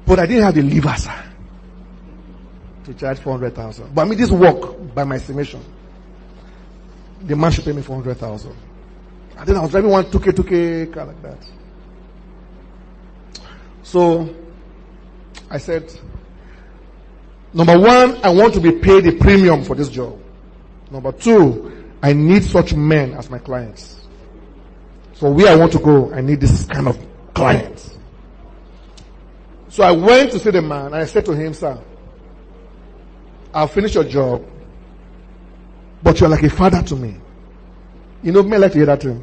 Speaker 1: But I didn't have the liver, sir, to charge 400,000. But I mean, this work, by my estimation, the man should pay me 400,000. And then I was driving one 2K car like that. So I said, number 1, I want to be paid a premium for this job. Number 2, I need such men as my clients. So where I want to go, I need this kind of clients. So I went to see the man and I said to him, sir, I'll finish your job, but you're like a father to me. You know, men like to hear that term.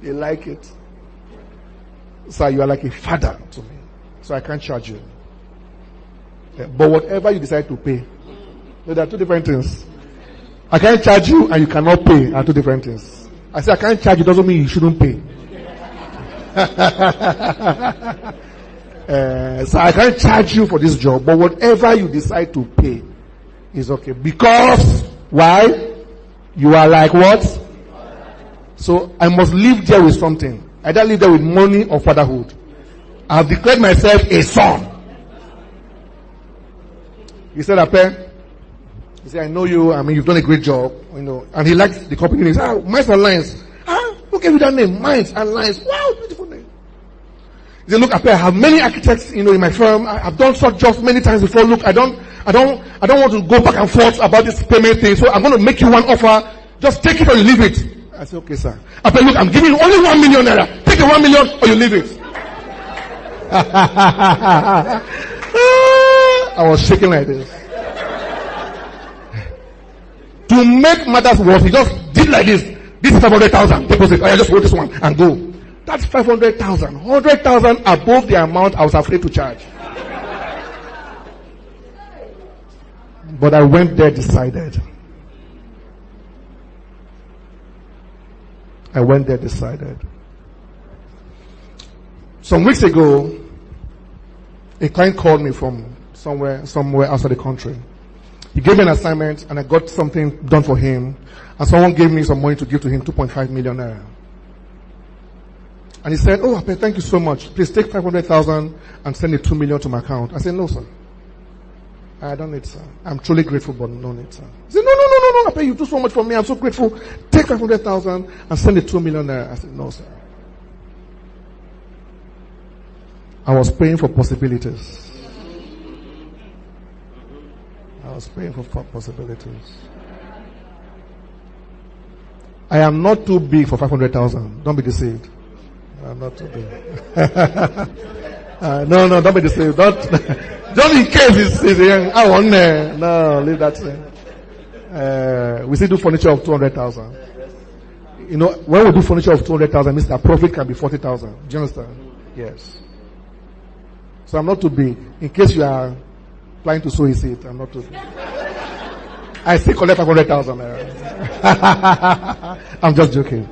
Speaker 1: They like it. Sir, you are like a father to me, so I can't charge you. Yeah, but whatever you decide to pay, there are 2 different things. I can't charge you and you cannot pay are 2 different things. I say I can't charge you doesn't mean you shouldn't pay. So I can't charge you for this job, but whatever you decide to pay is okay. Because, why? You are like what? So I must live there with something. Either live there with money or fatherhood. I have declared myself a son. He said, Apeh, he said, I know you, I mean, you've done a great job, you know. And he liked the company. He said, Minds and Lines. Who gave you that name? Minds and Lines. Wow, beautiful name. He said, look, Apeh, I have many architects, you know, in my firm. I've done such jobs many times before. Look, I don't want to go back and forth about this payment thing. So I'm going to make you one offer. Just take it or you leave it. I said, okay, sir. Apeh, look, I'm giving you only 1 million naira. Take the 1 million or you leave it. I was shaking like this. To make matters worse, he just did like this. This is 500,000 deposit. I just wrote this one and go. That's 500,000. 100,000 above the amount I was afraid to charge. But I went there decided. I went there decided. Some weeks ago, a client called me from somewhere outside the country. He gave me an assignment and I got something done for him. And someone gave me some money to give to him, 2.5 million naira. And he said, oh, Apeh, thank you so much. Please take 500,000 and send it 2 million to my account. I said, no, sir. I don't need, sir. I'm truly grateful, but no need, sir. He said, no. no, Apeh, you do so much for me. I'm so grateful. Take 500,000 and send it 2 million naira. I said, no, sir. I was praying for possibilities. I was praying for possibilities. I am not too big for 500,000. Don't be deceived. I'm not too big. No, don't be deceived. Don't in case it's young. I want no, leave that thing. We still do furniture of 200,000. You know, when we do furniture of 200,000, means the profit can be 40,000. Do you understand? Yes. So I'm not too big. In case you are planning to sow a seed, I'm not too big. I still collect 500,000. I'm just joking.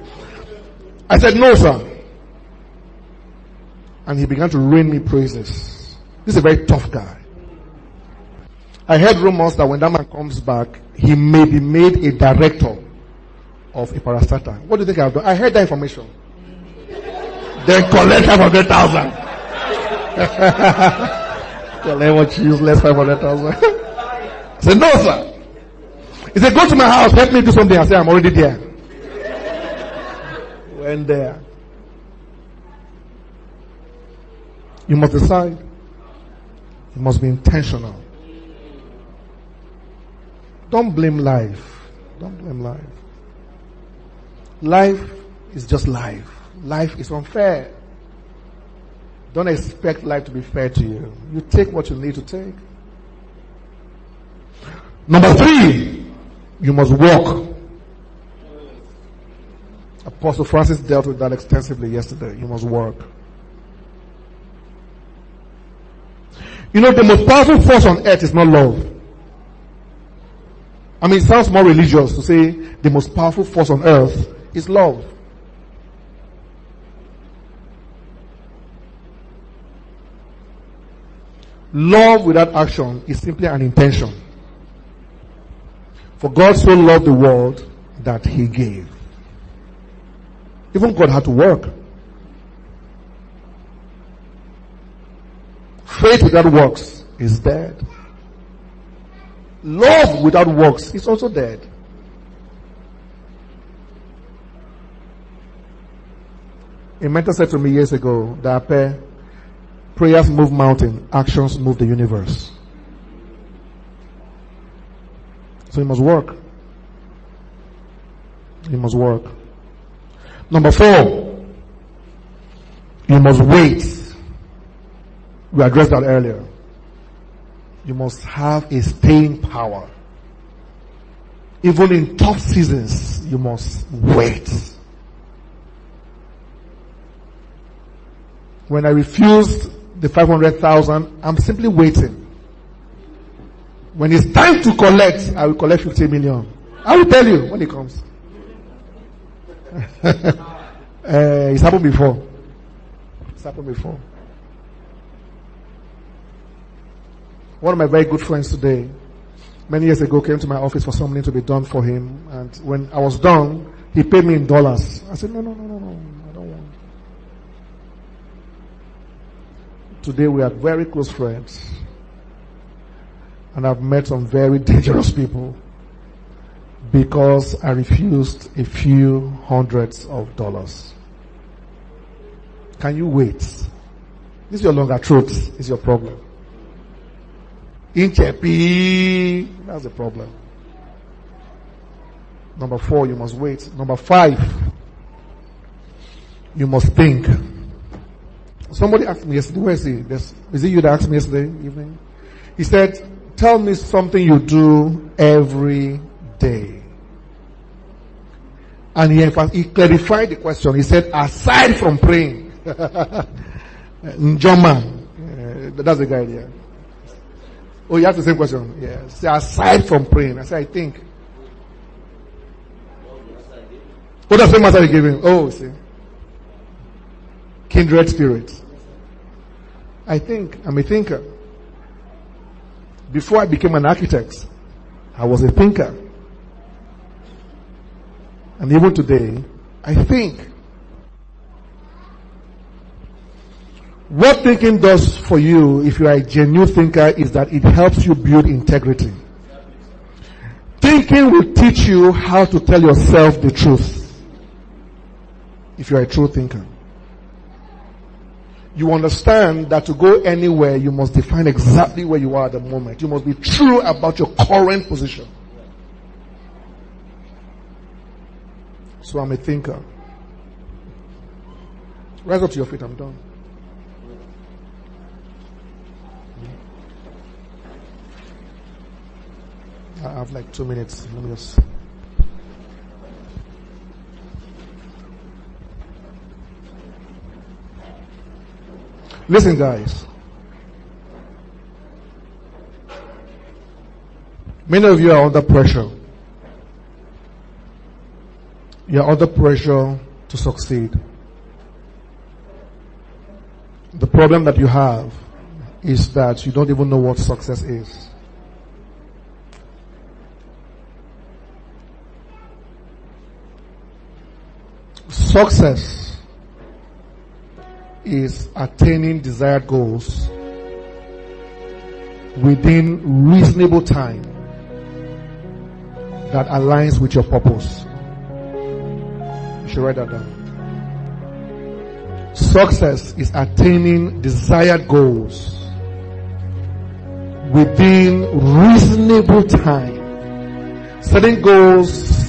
Speaker 1: I said, no, sir. And he began to rain me praises. This is a very tough guy. I heard rumors that when that man comes back, he may be made a director of a parastatal. What do you think I've done? I heard that information. Then collect 500,000. Collect what useless 500,000. I said, no, sir. He said, go to my house, help me do something. I said, I'm already there. Went there. You must decide. You must be intentional. Don't blame life. Don't blame life. Life is just life. Life is unfair. Don't expect life to be fair to you. You take what you need to take. Number 3, you must walk. Apostle Francis dealt with that extensively yesterday. You must work. You know, the most powerful force on earth is not love. I mean, it sounds more religious to say the most powerful force on earth is love. Love without action is simply an intention. For God so loved the world that he gave. Even God had to work. Faith without works is dead. Love without works is also dead. A mentor said to me years ago that Apeh, prayers move mountain, actions move the universe. So you must work. You must work. Number 4, you must wait. We addressed that earlier. You must have a staying power. Even in tough seasons, you must wait. When I refused the 500,000, I'm simply waiting. When it's time to collect, I will collect 50 million. I will tell you when it comes. It's happened before. It's happened before. One of my very good friends today, many years ago, came to my office for something to be done for him. And when I was done, he paid me in dollars. I said, no, I don't want. Today we are very close friends. And I've met some very dangerous people because I refused a few hundreds of dollars. Can you wait? This is your longer truth. It's your problem. Inchepi. That's the problem. Number 4, you must wait. Number 5, you must think. Somebody asked me yesterday, where is he? Is it you that asked me yesterday evening? He said, tell me something you do every day. And he clarified the question. He said, aside from praying. Njoma. That's the guy there. Oh, you have the same question? Yeah. Say, aside from praying. I said, I think. What the same answer he gave him? Oh, see. Kindred spirits. I think. I'm a thinker. Before I became an architect, I was a thinker. And even today, I think. What thinking does for you, if you are a genuine thinker, is that it helps you build integrity. Thinking will teach you how to tell yourself the truth. If you are a true thinker, you understand that to go anywhere, you must define exactly where you are at the moment. You must be true about your current position. So I'm a thinker. Rise up to your feet, I'm done. I have like 2 minutes. Let me just. Listen, guys. Many of you are under pressure. You are under pressure to succeed. The problem that you have is that you don't even know what success is. Success is attaining desired goals within reasonable time that aligns with your purpose. You should write that down. Success is attaining desired goals within reasonable time. Setting goals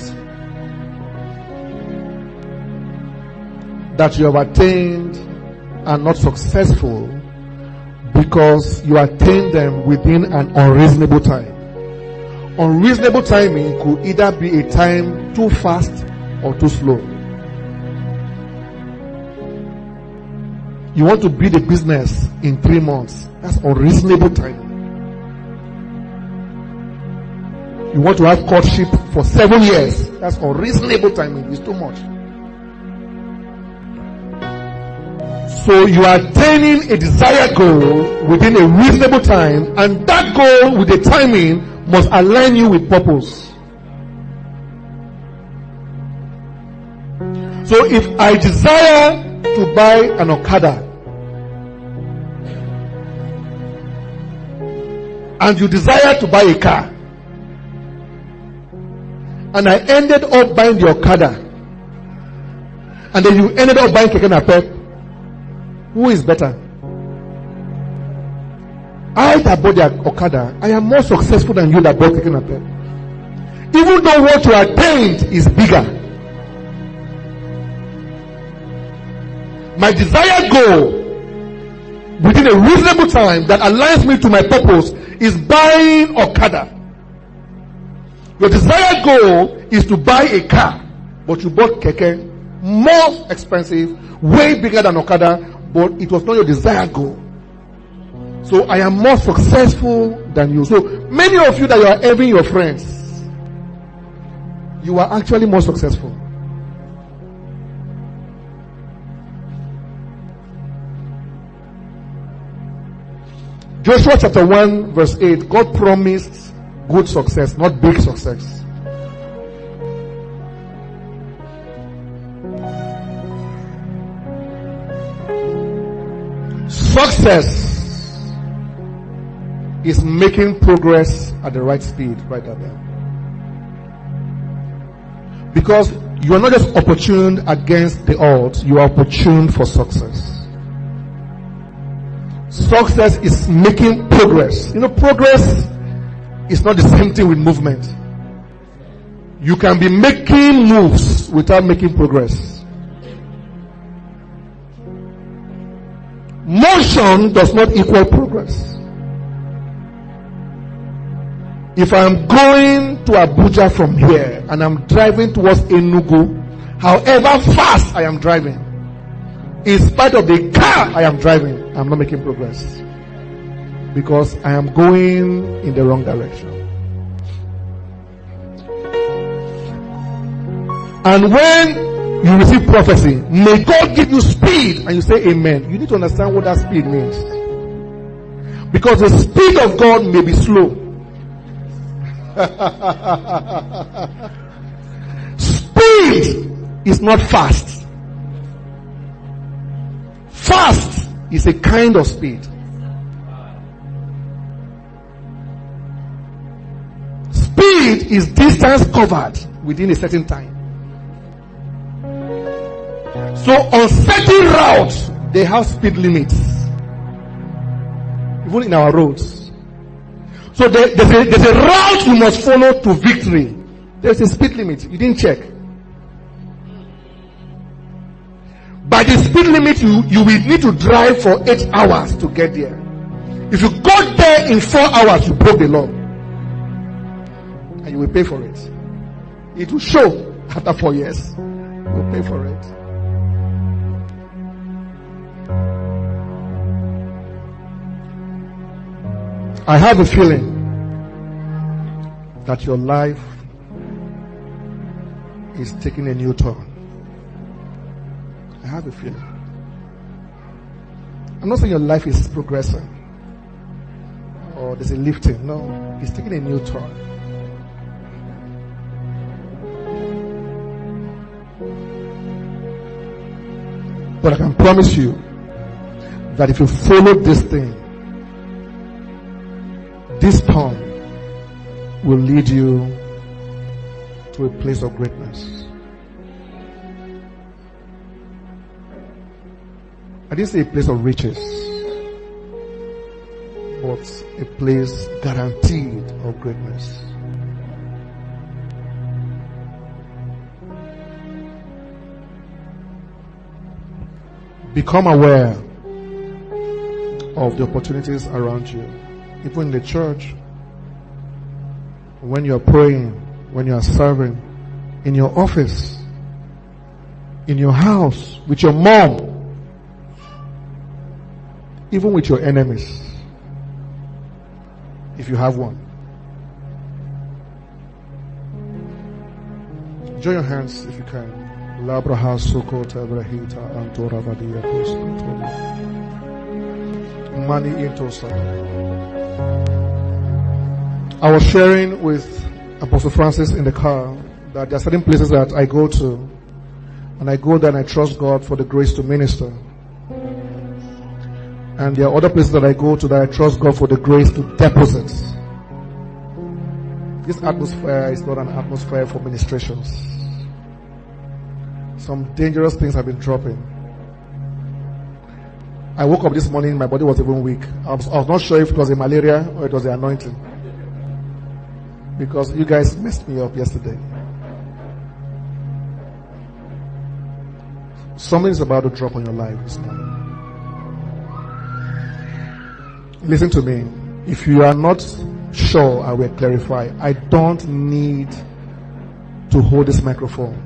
Speaker 1: that you have attained are not successful because you attained them within an unreasonable time. Unreasonable timing could either be a time too fast or too slow. You want to build a business in 3 months. That's unreasonable timing. You want to have courtship for 7 years. That's unreasonable timing. It's too much. So you are attaining a desired goal within a reasonable time, and that goal with the timing must align you with purpose. So if I desire to buy an Okada and you desire to buy a car, and I ended up buying the Okada, and then you ended up buying Keke Napep, who is better? I that bought the Okada, I am more successful than you that bought Keke Napep. Even though what you attained is bigger. My desired goal within a reasonable time that aligns me to my purpose is buying Okada. Your desired goal is to buy a car, but you bought Keke, more expensive, way bigger than Okada, but it was not your desired goal. So I am more successful than you. So many of you that you are envying your friends, you are actually more successful. Joshua chapter 1 verse 8, God promised good success, not big success. Success is making progress at the right speed. Write that down. Because you are not just opportuned against the odds, you are opportuned for success. Success is making progress. You know, progress is not the same thing with movement. You can be making moves without making progress. Motion does not equal progress. If I'm going to Abuja from here and I'm driving towards Enugu, however fast I am driving, in spite of the car I am driving, I'm not making progress because I am going in the wrong direction. And when you receive prophecy, may God give you speed, and you say amen, you need to understand what that speed means. Because the speed of God may be slow. Speed is not fast. Fast is a kind of speed. Speed speed is distance covered within a certain time. So on certain routes, they have speed limits. Even in our roads. So there's a route you must follow to victory. There's a speed limit. You didn't check. By the speed limit, you will need to drive for 8 hours to get there. If you got there in 4 hours, you broke the law. And you will pay for it. It will show after 4 years. You will pay for it. I have a feeling that your life is taking a new turn. I have a feeling. I'm not saying your life is progressing or there's a lifting. No, it's taking a new turn. But I can promise you that if you follow this thing, this turn will lead you to a place of greatness. I didn't say a place of riches, but a place guaranteed of greatness. Become aware of the opportunities around you. Even in the church, when you're praying, when you're serving, in your office, in your house, with your mom, even with your enemies, if you have one. Join your hands if you can. Labraha Sukota Brahita Antora Vadia Mani Intosa. I was sharing with Apostle Francis in the car that there are certain places that I go to, and I go there and I trust God for the grace to minister. And there are other places that I go to that I trust God for the grace to deposit. This atmosphere is not an atmosphere for ministrations. Some dangerous things have been dropping. I woke up this morning, my body was even weak. I was not sure if it was the malaria or it was the anointing. Because you guys messed me up yesterday. Something is about to drop on your life this morning. Listen to me. If you are not sure, I will clarify. I don't need to hold this microphone.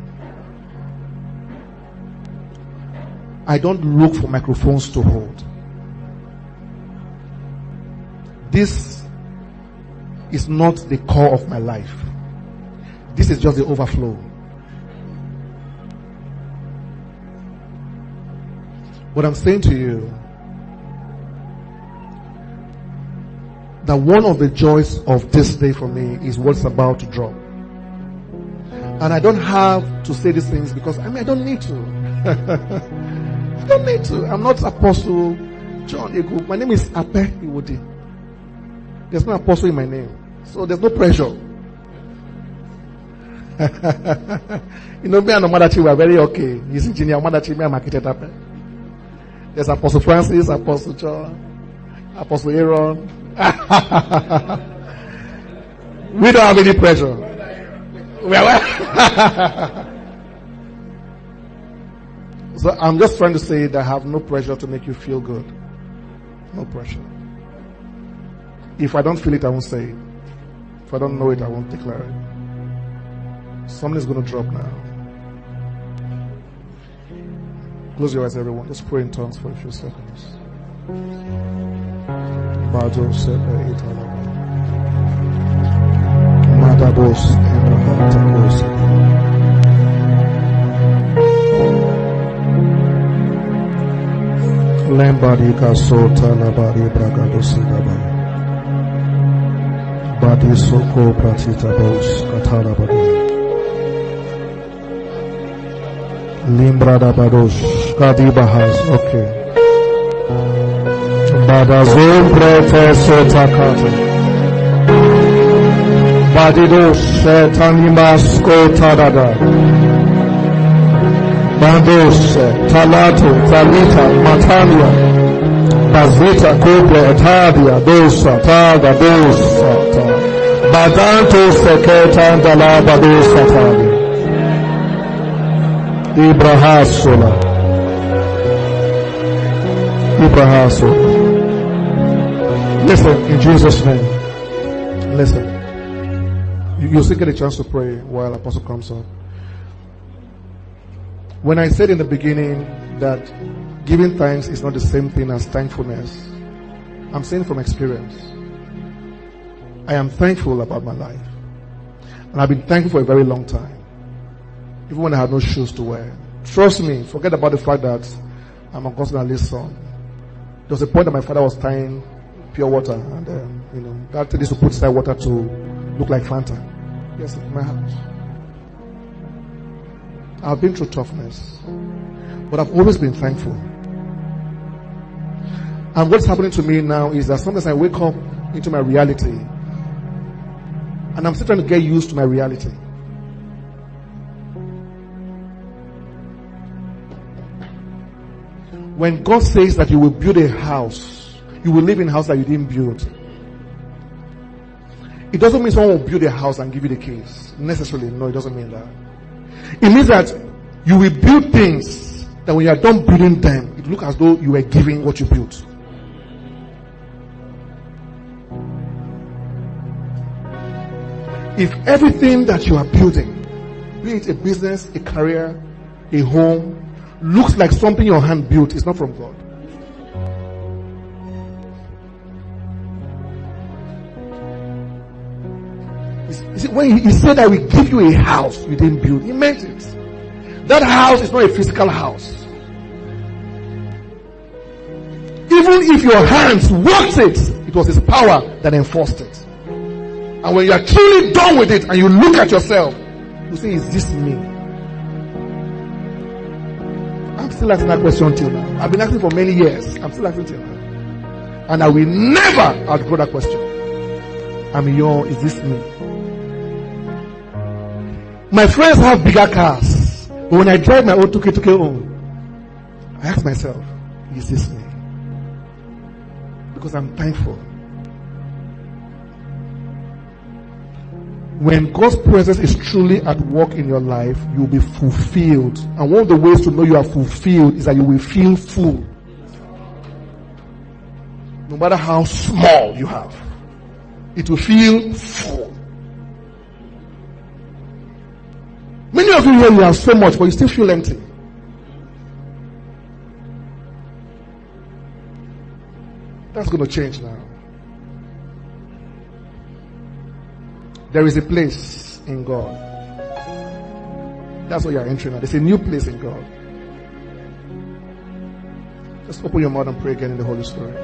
Speaker 1: I don't look for microphones to hold. This is not the core of my life. This is just the overflow. What I'm saying to you, that one of the joys of this day for me is what's about to drop. And I don't have to say these things because I don't need to. I don't need to. I'm not Apostle John Egu. My name is Apeh Iwodi. There's no apostle in my name. So there's no pressure. You know, me and Omadachi were very okay. He's engineer Omadachi, me and architect Apeh. There's Apostle Francis, Apostle John, Apostle Aaron. We don't have any pressure. So I'm just trying to say that I have no pressure to make you feel good. No pressure. If I don't feel it, I won't say it. If I don't know it, I won't declare it. Something's going to drop now. Close your eyes, everyone. Just pray in tongues for a few seconds. Lembadi kasota labari bragadosi labari. Badi soko pratita bos katara badi. Limbrada bados kadi bahas. Okay. Badazum professor takata. Badidos Tanimas Kotadada Bandos Talato Talita Matania Bazita Kople Etadia Dosa Taga Dosa Badanto Seketan Dalaba Dosa Tadia Ibrahasola Listen, in Jesus' name. Listen. You still get a chance to pray while Apostle comes up. When I said in the beginning that giving thanks is not the same thing as thankfulness, I'm saying from experience. I am thankful about my life. And I've been thankful for a very long time. Even when I had no shoes to wear. Trust me, forget about the fact that I'm Augustine Ali's son. There was a point that my father was tying pure water, and that used to put inside water to look like Fanta. Yes, in my house. I've been through toughness, but I've always been thankful. And what's happening to me now is that sometimes I wake up into my reality, and I'm still trying to get used to my reality. When God says that you will build a house, you will live in a house that you didn't build. It doesn't mean someone will build a house and give you the keys. Necessarily, no, it doesn't mean that. It means that you will build things that when you are done building them, it looks as though you were giving what you built. If everything that you are building, be it a business, a career, a home, looks like something your hand built, it's not from God. You see, when he said that we give you a house you didn't build, he meant it. That house is not a physical house. Even if your hands worked it, it was his power that enforced it. And when you are truly done with it and you look at yourself, you say, is this me? I'm still asking that question till now. I've been asking for many years. I'm still asking till now. And I will never outgrow that question. Is this me? My friends have bigger cars. But when I drive my own 2K home, I ask myself, is this me? Because I'm thankful. When God's presence is truly at work in your life, you will be fulfilled. And one of the ways to know you are fulfilled is that you will feel full. No matter how small you have, it will feel full. Many of you here, you have so much, but you still feel empty. That's going to change now. There is a place in God. That's what you are entering now. There's a new place in God. Just open your mouth and pray again in the Holy Spirit.